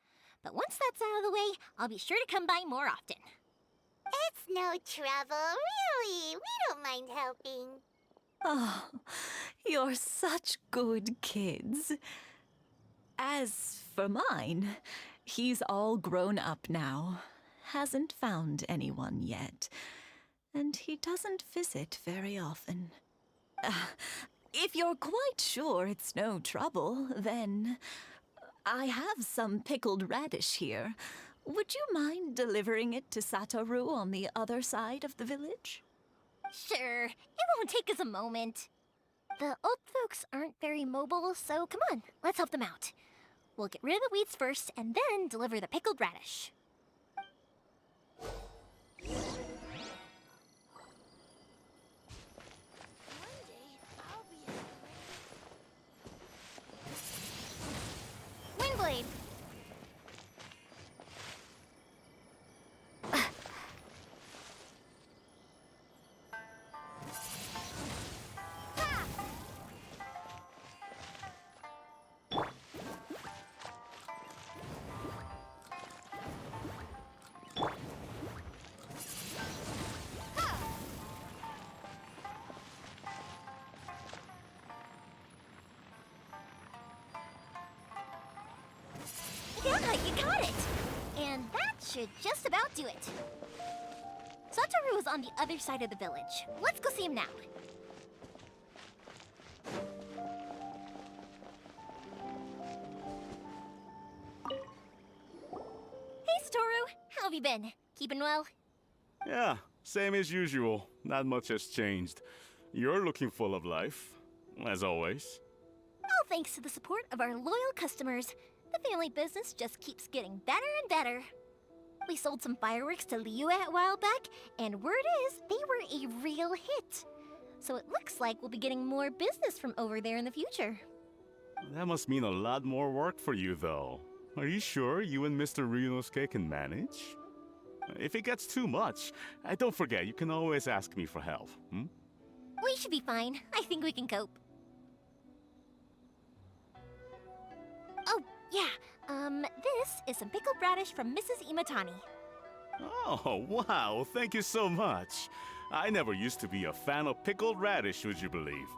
But once that's out of the way, I'll be sure to come by more often. It's no trouble, really. We don't mind helping. Oh, you're such good kids. As for mine, he's all grown up now, hasn't found anyone yet, and he doesn't visit very often. If you're quite sure it's no trouble, then I have some pickled radish here. Would you mind delivering it to Satoru on the other side of the village? Sure. It won't take us a moment. The old folks aren't very mobile, so come on, let's help them out. We'll get rid of the weeds first, and then deliver the pickled radish. Windblade! Yeah, you got it! And that should just about do it. Satoru is on the other side of the village. Let's go see him now. Hey, Satoru! How have you been? Keeping well? Yeah, same as usual. Not much has changed. You're looking full of life, as always. All thanks to the support of our loyal customers. The family business just keeps getting better and better. We sold some fireworks to Liyue a while back, and word is they were a real hit. So it looks like we'll be getting more business from over there in the future. That must mean a lot more work for you, though. Are you sure you and Mr. Ryunosuke can manage? If it gets too much, don't forget, you can always ask me for help, We should be fine. I think we can cope. Oh, yeah. This is some pickled radish from Mrs. Imatani. Oh, wow, thank you so much. I never used to be a fan of pickled radish, would you believe?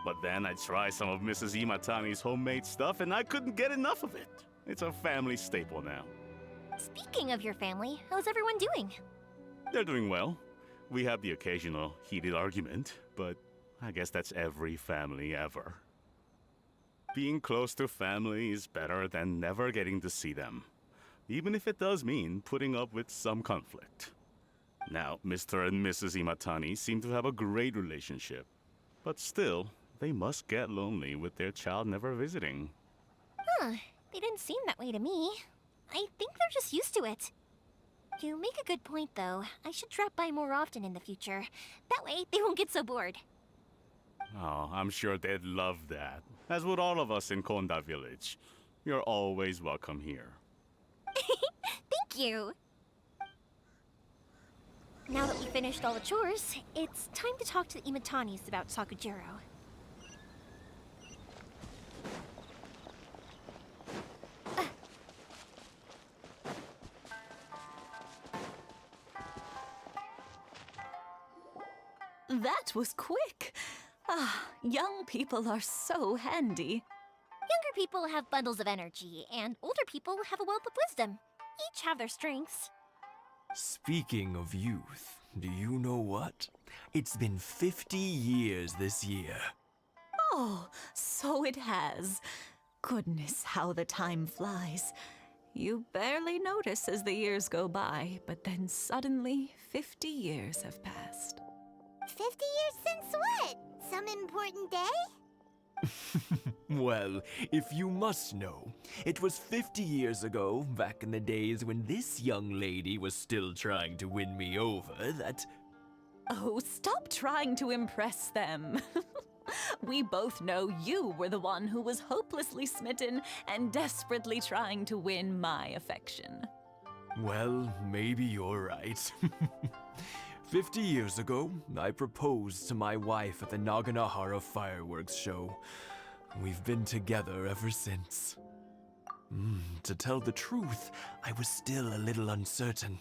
But then I tried some of Mrs. Imatani's homemade stuff and I couldn't get enough of it. It's a family staple now. Speaking of your family, how's everyone doing? They're doing well. We have the occasional heated argument, but I guess that's every family ever. Being close to family is better than never getting to see them, even if it does mean putting up with some conflict. Now, Mr. and Mrs. Imatani seem to have a great relationship, but still, they must get lonely with their child never visiting. Huh, they didn't seem that way to me. I think they're just used to it. You make a good point, though. I should drop by more often in the future. That way, they won't get so bored. Oh, I'm sure they'd love that. As would all of us in Konda Village. You're always welcome here. Thank you! Now that we finished all the chores, it's time to talk to the Imatanis about Sakujiro. That was quick. Ah, young people are so handy. Younger people have bundles of energy, and older people have a wealth of wisdom. Each have their strengths. Speaking of youth, do you know what? It's been 50 years this year. Oh, so it has. Goodness, how the time flies. You barely notice as the years go by, but then suddenly 50 years have passed. 50 years since what? Some important day? Well, if you must know, it was 50 years ago, back in the days when this young lady was still trying to win me over, that... Oh, stop trying to impress them. We both know you were the one who was hopelessly smitten and desperately trying to win my affection. Well, maybe you're right. 50 years ago, I proposed to my wife at the Naganahara fireworks show. We've been together ever since. To tell the truth, I was still a little uncertain.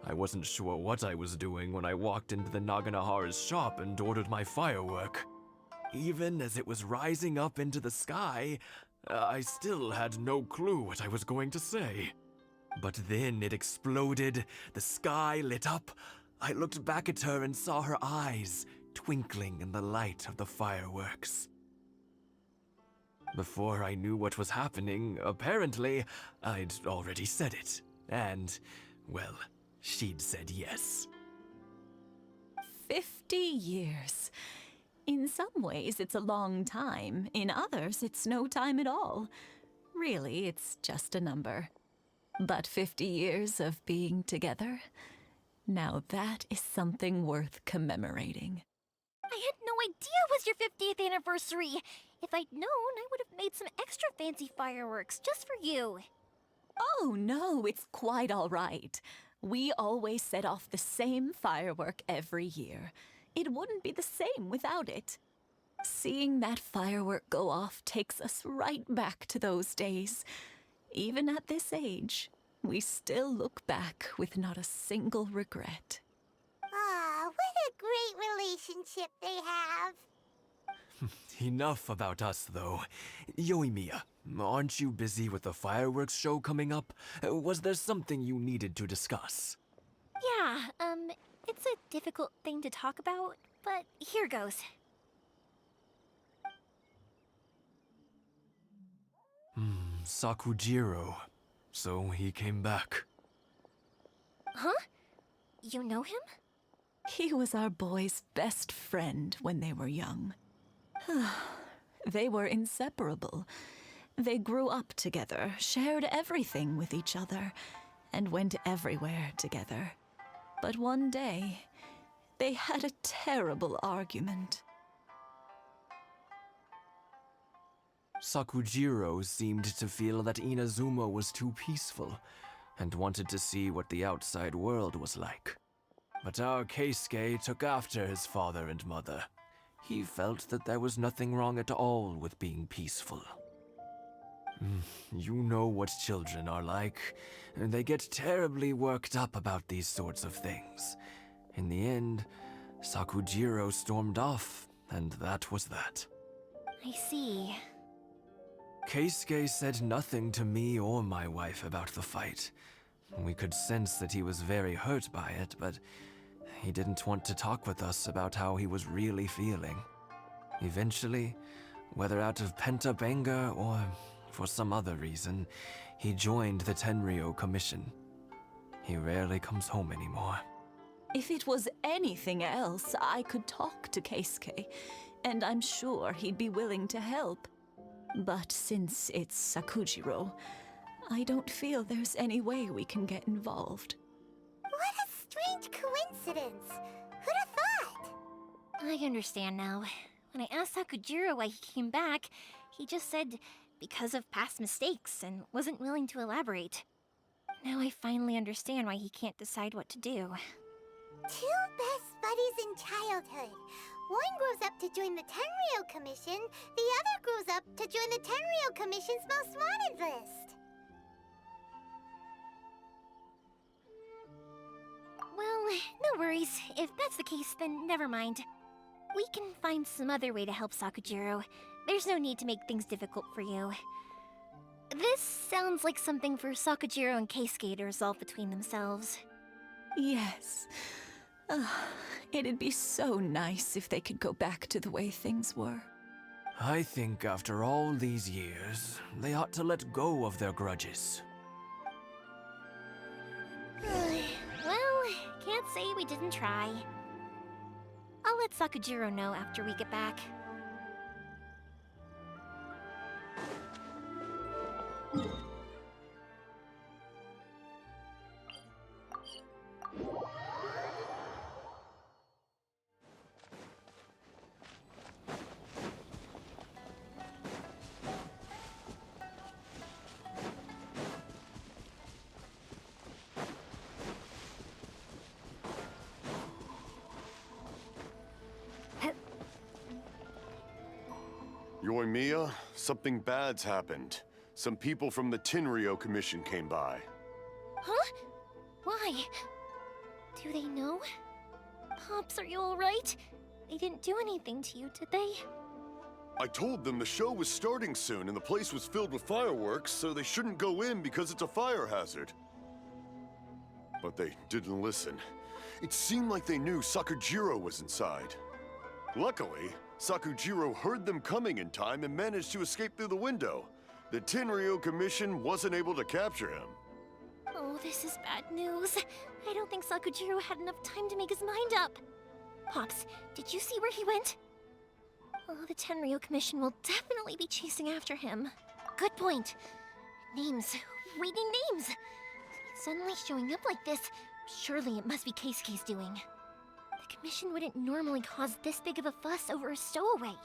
I wasn't sure what I was doing when I walked into the Naganahara's shop and ordered my firework. Even as it was rising up into the sky, I still had no clue what I was going to say. But then it exploded, the sky lit up. I looked back at her and saw her eyes twinkling in the light of the fireworks. Before I knew what was happening, apparently, I'd already said it. And, well, she'd said yes. 50 years. In some ways, it's a long time. In others, it's no time at all. Really, it's just a number. But 50 years of being together? Now that is something worth commemorating. I had no idea it was your 50th anniversary. If I'd known, I would have made some extra fancy fireworks just for you. Oh, no, it's quite all right. We always set off the same firework every year. It wouldn't be the same without it. Seeing that firework go off takes us right back to those days. Even at this age, we still look back with not a single regret. Ah, what a great relationship they have. Enough about us, though. Yoimiya, aren't you busy with the fireworks show coming up? Was there something you needed to discuss? Yeah, it's a difficult thing to talk about, but here goes. Sakujiro. So he came back. Huh? You know him? He was our boys' best friend when they were young. They were inseparable. They grew up together, shared everything with each other, and went everywhere together. But one day, they had a terrible argument. Sakujiro seemed to feel that Inazuma was too peaceful, and wanted to see what the outside world was like. But our Keisuke took after his father and mother. He felt that there was nothing wrong at all with being peaceful. You know what children are like. They get terribly worked up about these sorts of things. In the end, Sakujiro stormed off, and that was that. I see. Keisuke said nothing to me or my wife about the fight. We could sense that he was very hurt by it, but he didn't want to talk with us about how he was really feeling. Eventually, whether out of pent-up anger or for some other reason, he joined the Tenryou Commission. He rarely comes home anymore. If it was anything else, I could talk to Keisuke, and I'm sure he'd be willing to help. But since it's Sakujiro, I don't feel there's any way we can get involved. strange coincidence. Who'd have thought? I understand now. When I asked Sakujiro why he came back, he just said because of past mistakes and wasn't willing to elaborate. Now I finally understand why he can't decide what to do. Two best buddies in childhood. One grows up to join the Tenryou Commission, the other grows up to join the Tenryou Commission's most wanted list. Well, no worries. If that's the case, then never mind. We can find some other way to help Sakujiro. There's no need to make things difficult for you. This sounds like something for Sakujiro and Keisuke to resolve between themselves. Yes. It'd be so nice if they could go back to the way things were. I think after all these years, they ought to let go of their grudges. Well, can't say we didn't try. I'll let Sakujiro know after we get back. Yoimiya, something bad's happened. Some people from the Tenryou Commission came by. Huh? Why? Do they know? Pops, are you alright? They didn't do anything to you, did they? I told them the show was starting soon and the place was filled with fireworks, so they shouldn't go in because it's a fire hazard. But they didn't listen. It seemed like they knew Sakujiro was inside. Luckily, Sakujiro heard them coming in time and managed to escape through the window. The Tenryou Commission wasn't able to capture him. Oh, this is bad news. I don't think Sakujiro had enough time to make his mind up. Pops, did you see where he went? Oh, the Tenryou Commission will definitely be chasing after him. Good point. Names. Reading names. Suddenly showing up like this, surely it must be Keisuke's doing. The Commission wouldn't normally cause this big of a fuss over a stowaway.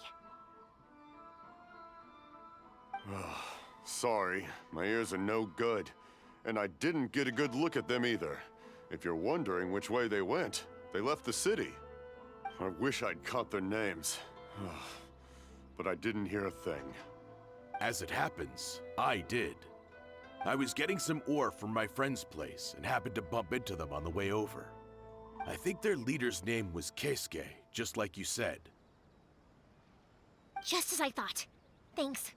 Sorry, my ears are no good. And I didn't get a good look at them either. If you're wondering which way they went, they left the city. I wish I'd caught their names. But I didn't hear a thing. As it happens, I did. I was getting some ore from my friend's place and happened to bump into them on the way over. I think their leader's name was Keisuke, just like you said. Just as I thought. Thanks.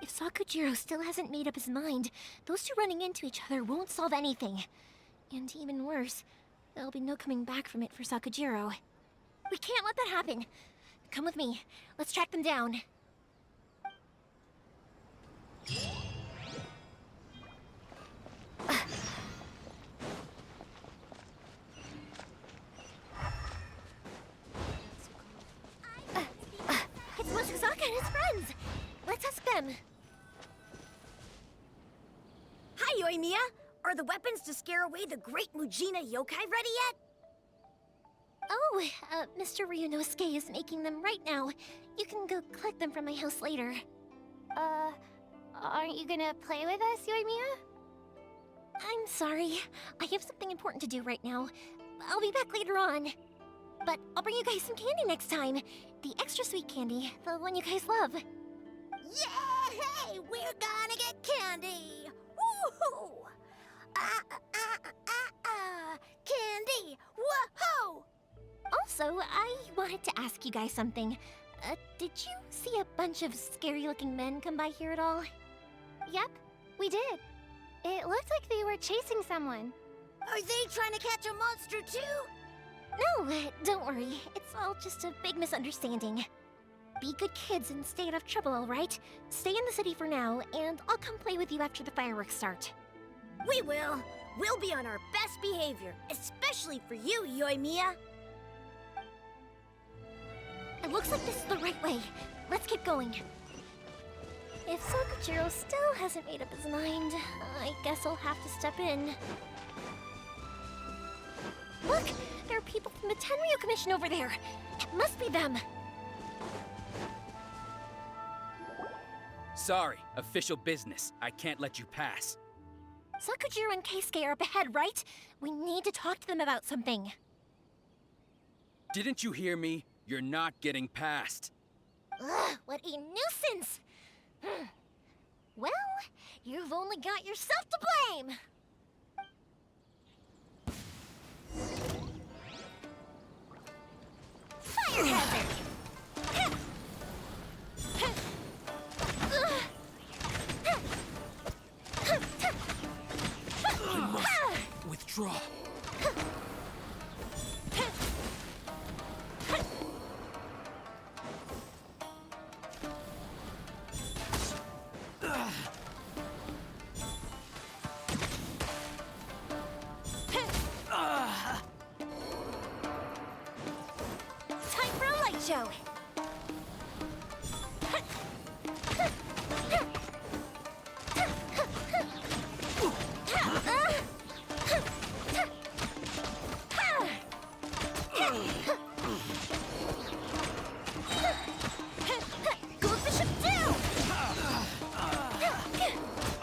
If Sakujiro still hasn't made up his mind, those two running into each other won't solve anything. And even worse, there'll be no coming back from it for Sakujiro. We can't let that happen. Come with me. Let's track them down. It's Mochizaka and his friends. Let's ask them. Hi, Yoimiya! Are the weapons to scare away the great Mujina yokai ready yet? Oh, Mr. Ryunosuke is making them right now. You can go collect them from my house later. Aren't you gonna play with us, Yoimiya? I'm sorry. I have something important to do right now. I'll be back later on. But I'll bring you guys some candy next time. The extra sweet candy, the one you guys love. Yay! We're gonna get candy! Woohoo! Candy! Woohoo! Also, I wanted to ask you guys something. Did you see a bunch of scary-looking men come by here at all? Yep, we did. It looked like they were chasing someone. Are they trying to catch a monster too? No, don't worry. It's all just a big misunderstanding. Be good kids and stay out of trouble, all right? Stay in the city for now, and I'll come play with you after the fireworks start. We will. We'll be on our best behavior, especially for you, Yoimiya. It looks like this is the right way. Let's keep going. If Sakujiro still hasn't made up his mind, I guess I'll have to step in. Look! There are people from the Tenryu Commission over there! It must be them! Sorry, official business. I can't let you pass. Sakujiro and Keisuke are up ahead, right? We need to talk to them about something. Didn't you hear me? You're not getting past. Ugh, what a nuisance! Well, you've only got yourself to blame! Fire hazard! I must withdraw. Time for a light show! Goldfish down!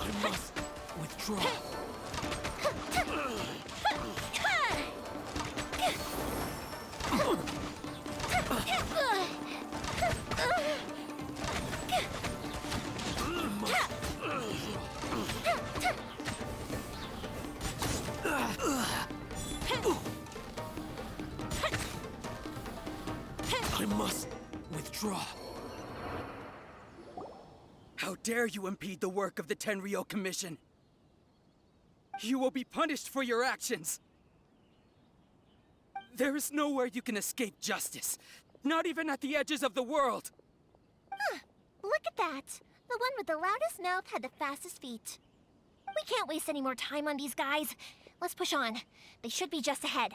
I must withdraw. I must withdraw. How dare you impede the work of the Tenryo Commission? You will be punished for your actions. There is nowhere you can escape justice. Not even at the edges of the world. Look at that! The one with the loudest mouth had the fastest feet. We can't waste any more time on these guys. Let's push on. They should be just ahead.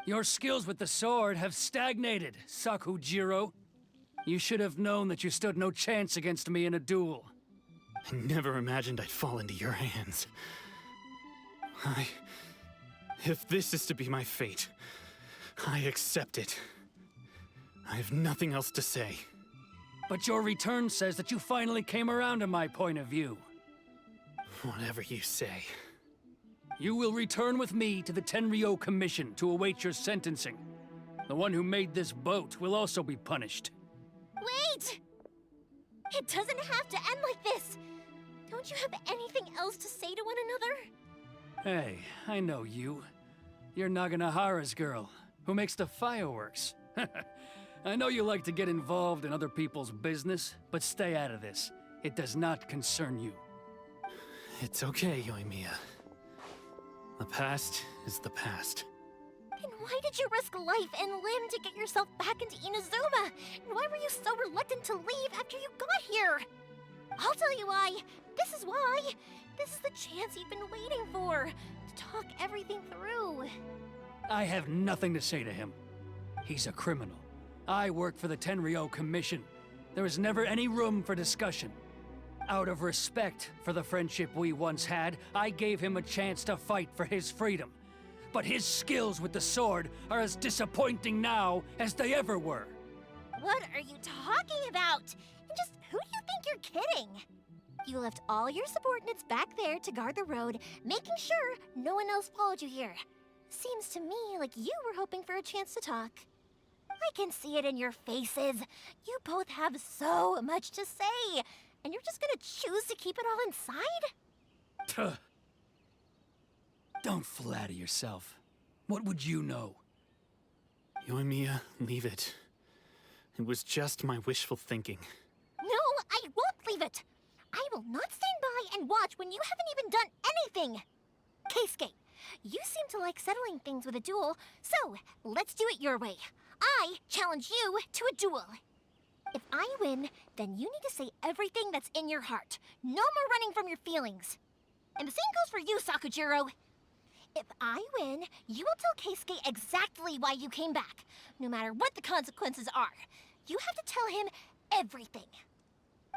Your skills with the sword have stagnated, Sakujiro. You should have known that you stood no chance against me in a duel. I never imagined I'd fall into your hands. If this is to be my fate, I accept it. I have nothing else to say. But your return says that you finally came around to my point of view. Whatever you say. You will return with me to the Tenryo Commission to await your sentencing. The one who made this boat will also be punished. Wait! It doesn't have to end like this! Don't you have anything else to say to one another? Hey, I know you. You're Naganahara's girl, who makes the fireworks. I know you like to get involved in other people's business, but stay out of this. It does not concern you. It's okay, Yoimiya. The past is the past. Then why did you risk life and limb to get yourself back into Inazuma? And why were you so reluctant to leave after you got here? I'll tell you why. This is why. This is the chance you've been waiting for. To talk everything through. I have nothing to say to him. He's a criminal. I work for the Tenryo Commission. There is never any room for discussion. Out of respect for the friendship we once had, I gave him a chance to fight for his freedom. But his skills with the sword are as disappointing now as they ever were. What are you talking about? And just who do you think you're kidding? You left all your subordinates back there to guard the road, making sure no one else followed you here. Seems to me like you were hoping for a chance to talk. I can see it in your faces. You both have so much to say. And you're just gonna choose to keep it all inside? Tuh. Don't flatter yourself. What would you know? Yoimiya, leave it. It was just my wishful thinking. No, I won't leave it! I will not stand by and watch when you haven't even done anything! Keisuke, you seem to like settling things with a duel, so let's do it your way. I challenge you to a duel. If I win, then you need to say everything that's in your heart. No more running from your feelings. And the same goes for you, Sakujiro. If I win, you will tell Keisuke exactly why you came back, no matter what the consequences are. You have to tell him everything.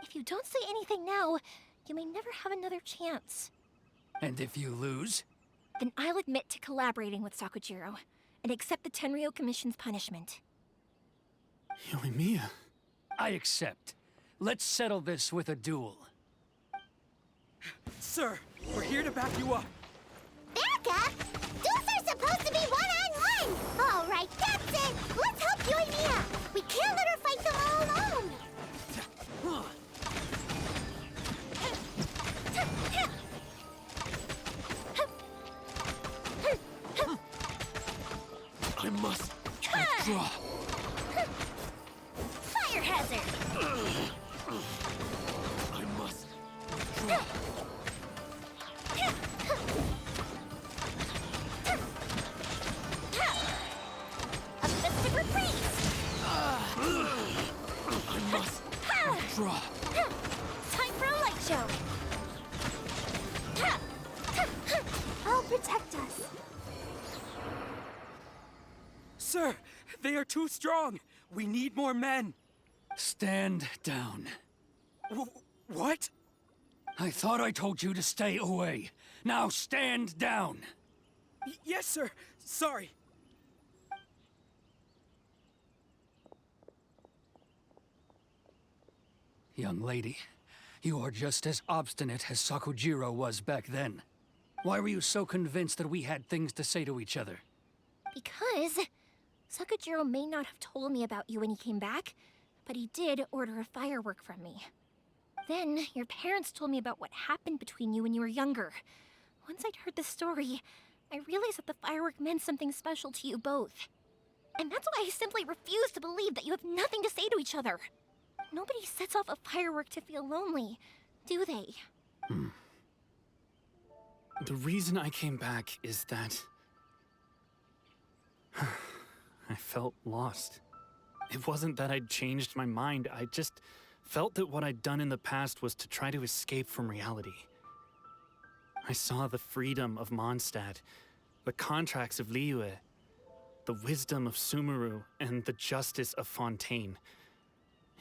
If you don't say anything now, you may never have another chance. And if you lose? Then I'll admit to collaborating with Sakujiro and accept the Tenryou Commission's punishment. Yoimiya. I accept. Let's settle this with a duel. Sir, we're here to back you up. Back up? Duels are supposed to be one-on-one! All right, that's it! Let's help Yoimiya! We can't let her fight them all alone! I must withdraw. Fire hazard! I must withdraw. A festive reprise! I must withdraw. Time for a light show! I'll protect us. Sir, they are too strong. We need more men. Stand down. What? I thought I told you to stay away. Now stand down. Yes, sir. Sorry. Young lady, you are just as obstinate as Sakujiro was back then. Why were you so convinced that we had things to say to each other? Because Sakujiro may not have told me about you when he came back, but he did order a firework from me. Then, your parents told me about what happened between you when you were younger. Once I'd heard the story, I realized that the firework meant something special to you both. And that's why I simply refuse to believe that you have nothing to say to each other. Nobody sets off a firework to feel lonely, do they? The reason I came back is that I felt lost. It wasn't that I'd changed my mind, I just felt that what I'd done in the past was to try to escape from reality. I saw the freedom of Mondstadt, the contracts of Liyue, the wisdom of Sumeru, and the justice of Fontaine.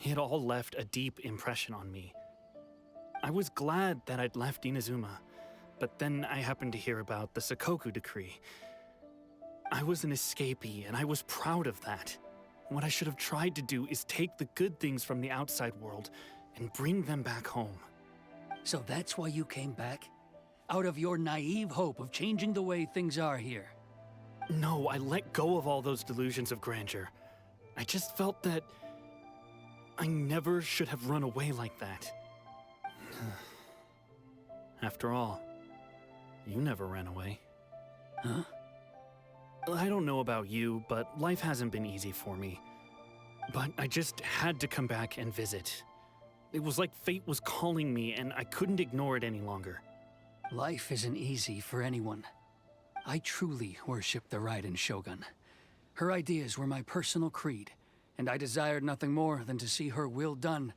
It all left a deep impression on me. I was glad that I'd left Inazuma, but then I happened to hear about the Sakoku decree. I was an escapee, and I was proud of that. What I should have tried to do is take the good things from the outside world and bring them back home. So that's why you came back? Out of your naive hope of changing the way things are here? No, I let go of all those delusions of grandeur. I just felt that I never should have run away like that. After all, you never ran away. Huh? I don't know about you, but life hasn't been easy for me. But I just had to come back and visit. It was like fate was calling me, and I couldn't ignore it any longer. Life isn't easy for anyone. I truly worship the Raiden Shogun. Her ideas were my personal creed, and I desired nothing more than to see her will done.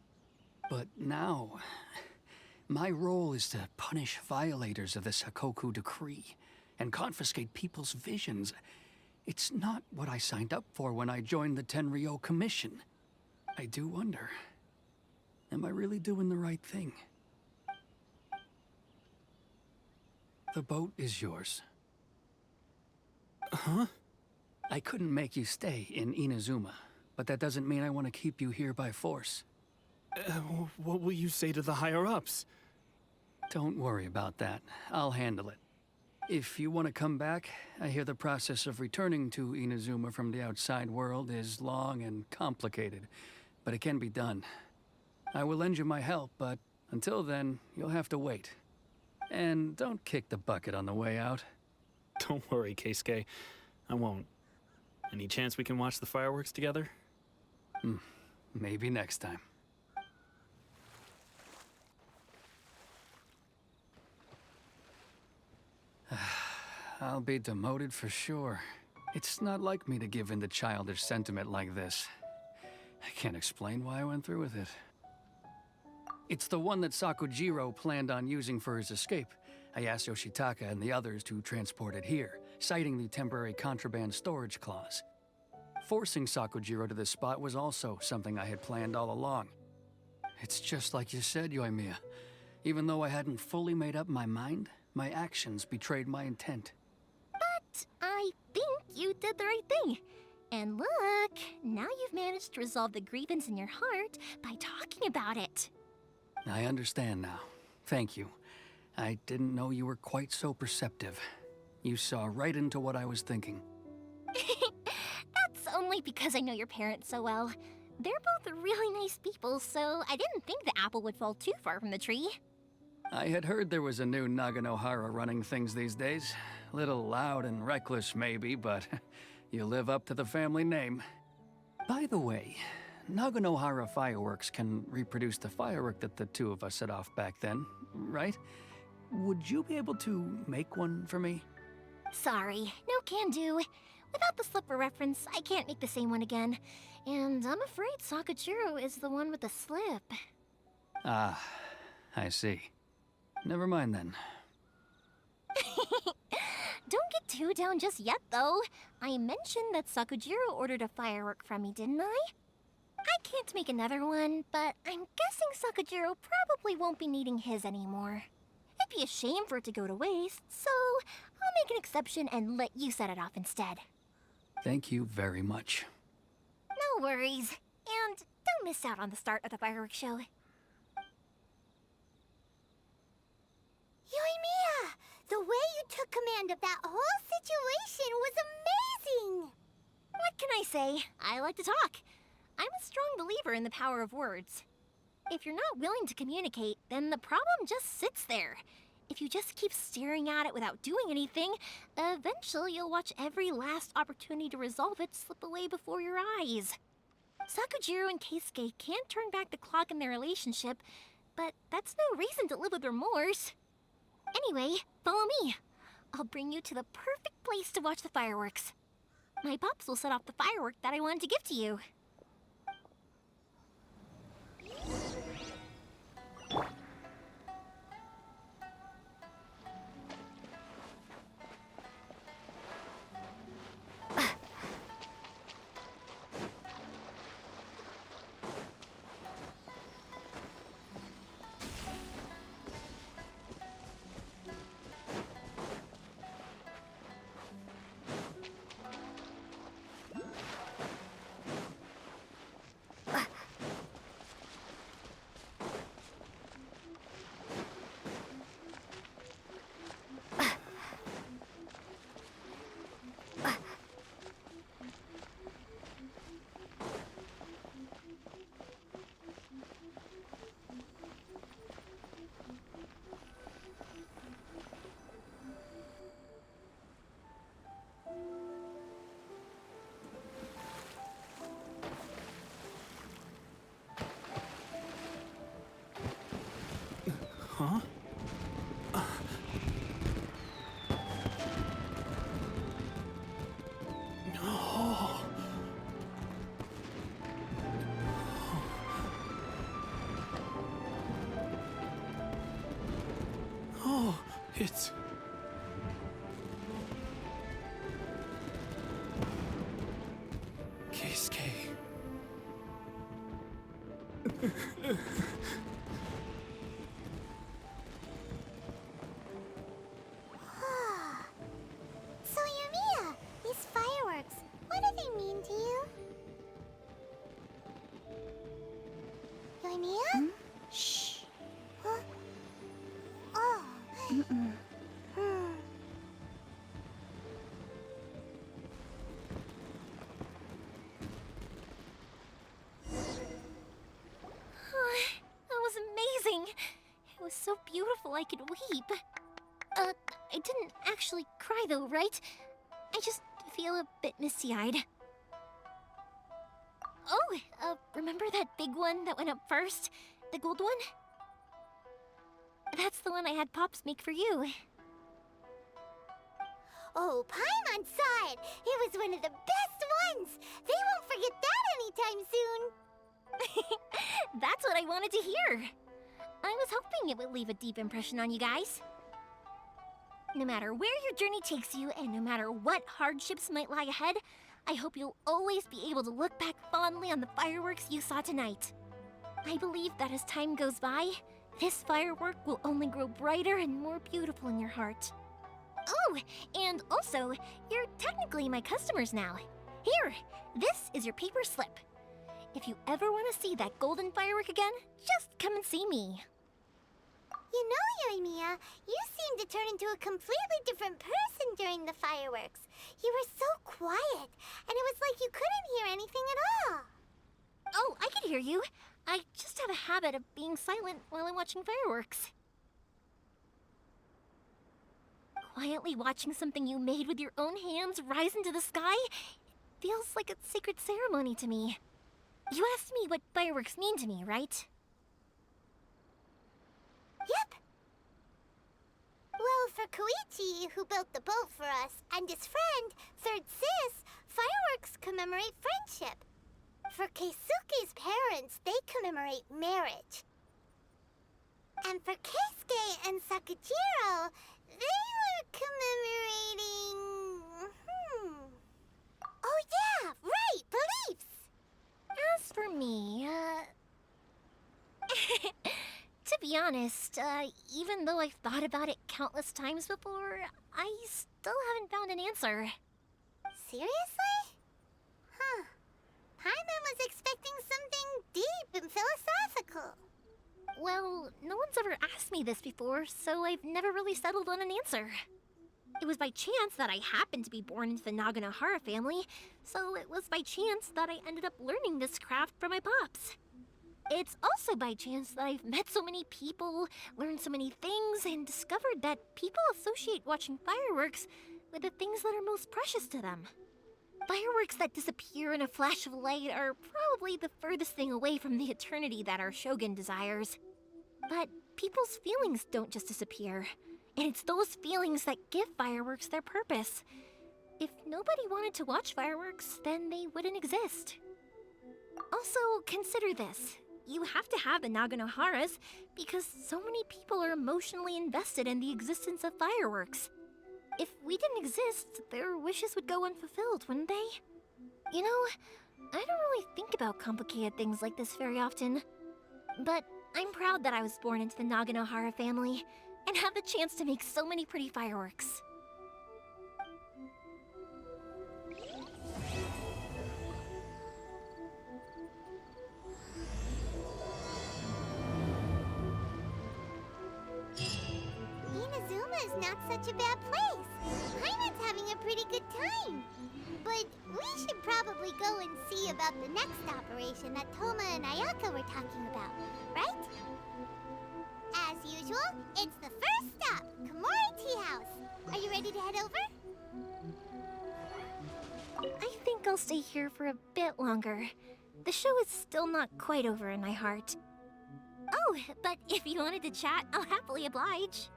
But now, my role is to punish violators of the Sakoku decree and confiscate people's visions. It's not what I signed up for when I joined the Tenryou Commission. I do wonder, am I really doing the right thing? The boat is yours. Huh? I couldn't make you stay in Inazuma, but that doesn't mean I want to keep you here by force. What will you say to the higher-ups? Don't worry about that. I'll handle it. If you want to come back, I hear the process of returning to Inazuma from the outside world is long and complicated, but it can be done. I will lend you my help, but until then, you'll have to wait. And don't kick the bucket on the way out. Don't worry, Keisuke. I won't. Any chance we can watch the fireworks together? Maybe next time. I'll be demoted for sure. It's not like me to give in to childish sentiment like this. I can't explain why I went through with it. It's the one that Sakujiro planned on using for his escape. I asked Yoshitaka and the others to transport it here, citing the temporary contraband storage clause. Forcing Sakujiro to this spot was also something I had planned all along. It's just like you said, Yoimiya. Even though I hadn't fully made up my mind, my actions betrayed my intent. But I think you did the right thing. And look, now you've managed to resolve the grievance in your heart by talking about it. I understand now. Thank you. I didn't know you were quite so perceptive. You saw right into what I was thinking. That's only because I know your parents so well. They're both really nice people, so I didn't think the apple would fall too far from the tree. I had heard there was a new Naganohara running things these days. Little loud and reckless, maybe, but you live up to the family name. By the way, Naganohara fireworks can reproduce the firework that the two of us set off back then, right? Would you be able to make one for me? Sorry, no can do. Without the slipper reference, I can't make the same one again. And I'm afraid Sakujiro is the one with the slip. Ah, I see. Never mind then. Don't get too down just yet, though. I mentioned that Sakujiro ordered a firework from me, didn't I? I can't make another one, but I'm guessing Sakujiro probably won't be needing his anymore. It'd be a shame for it to go to waste, so I'll make an exception and let you set it off instead. Thank you very much. No worries. And don't miss out on the start of the fireworks show. Yoimiya! The way you took command of that whole situation was amazing! What can I say? I like to talk. I'm a strong believer in the power of words. If you're not willing to communicate, then the problem just sits there. If you just keep staring at it without doing anything, eventually you'll watch every last opportunity to resolve it slip away before your eyes. Sakujiro and Keisuke can't turn back the clock in their relationship, but that's no reason to live with remorse. Anyway, follow me. I'll bring you to the perfect place to watch the fireworks. My pops will set off the firework that I wanted to give to you. Huh? Oh. Oh, it's... Keisuke. So, Yoimiya, these fireworks, what do they mean to you? Yoimiya? Shh. Huh? Oh. That was amazing. It was so beautiful I could weep. I didn't actually cry though, right? I just feel a bit misty-eyed. Oh, remember that big one that went up first? The gold one? That's the one I had Pops make for you. Oh, Paimon saw it! It was one of the best ones! They won't forget that anytime soon! That's what I wanted to hear. I was hoping it would leave a deep impression on you guys. No matter where your journey takes you, and no matter what hardships might lie ahead, I hope you'll always be able to look back fondly on the fireworks you saw tonight. I believe that as time goes by, this firework will only grow brighter and more beautiful in your heart. Oh, and also, you're technically my customers now. Here, this is your paper slip. If you ever want to see that golden firework again, just come and see me. You know, Yoimiya, you seemed to turn into a completely different person during the fireworks. You were so quiet, and it was like you couldn't hear anything at all. Oh, I can hear you. I just have a habit of being silent while I'm watching fireworks. Quietly watching something you made with your own hands rise into the sky feels like a sacred ceremony to me. You asked me what fireworks mean to me, right? Yep. Well, for Koichi, who built the boat for us, and his friend, Third Sis, fireworks commemorate friendship. For Keisuke's parents, they commemorate marriage. And for Keisuke and Sakajiro, they were commemorating... Oh yeah, right, beliefs! As for me, to be honest, even though I've thought about it countless times before, I still haven't found an answer. Seriously? Huh. Paimon was expecting something deep and philosophical. Well, no one's ever asked me this before, so I've never really settled on an answer. It was by chance that I happened to be born into the Naganohara family, so it was by chance that I ended up learning this craft from my pops. It's also by chance that I've met so many people, learned so many things, and discovered that people associate watching fireworks with the things that are most precious to them. Fireworks that disappear in a flash of light are probably the furthest thing away from the eternity that our shogun desires. But people's feelings don't just disappear, and it's those feelings that give fireworks their purpose. If nobody wanted to watch fireworks, then they wouldn't exist. Also, consider this. You have to have the Naganoharas because so many people are emotionally invested in the existence of fireworks. If we didn't exist, their wishes would go unfulfilled, wouldn't they? You know, I don't really think about complicated things like this very often. But I'm proud that I was born into the Naganohara family and have the chance to make so many pretty fireworks. Inazuma is not such a bad place. Paimon's having a pretty good time. But we should probably go and see about the next operation that Toma and Ayaka were talking about, right? As usual, it's the first stop, Komori Tea House. Are you ready to head over? I think I'll stay here for a bit longer. The show is still not quite over in my heart. Oh, but if you wanted to chat, I'll happily oblige.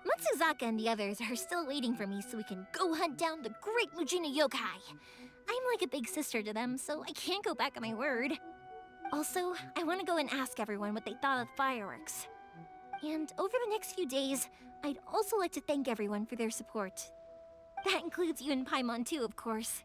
Matsuzaka and the others are still waiting for me so we can go hunt down the great Mujina yokai. I'm like a big sister to them, so I can't go back on my word. Also, I want to go and ask everyone what they thought of the fireworks. And over the next few days, I'd also like to thank everyone for their support. That includes you and Paimon too, of course.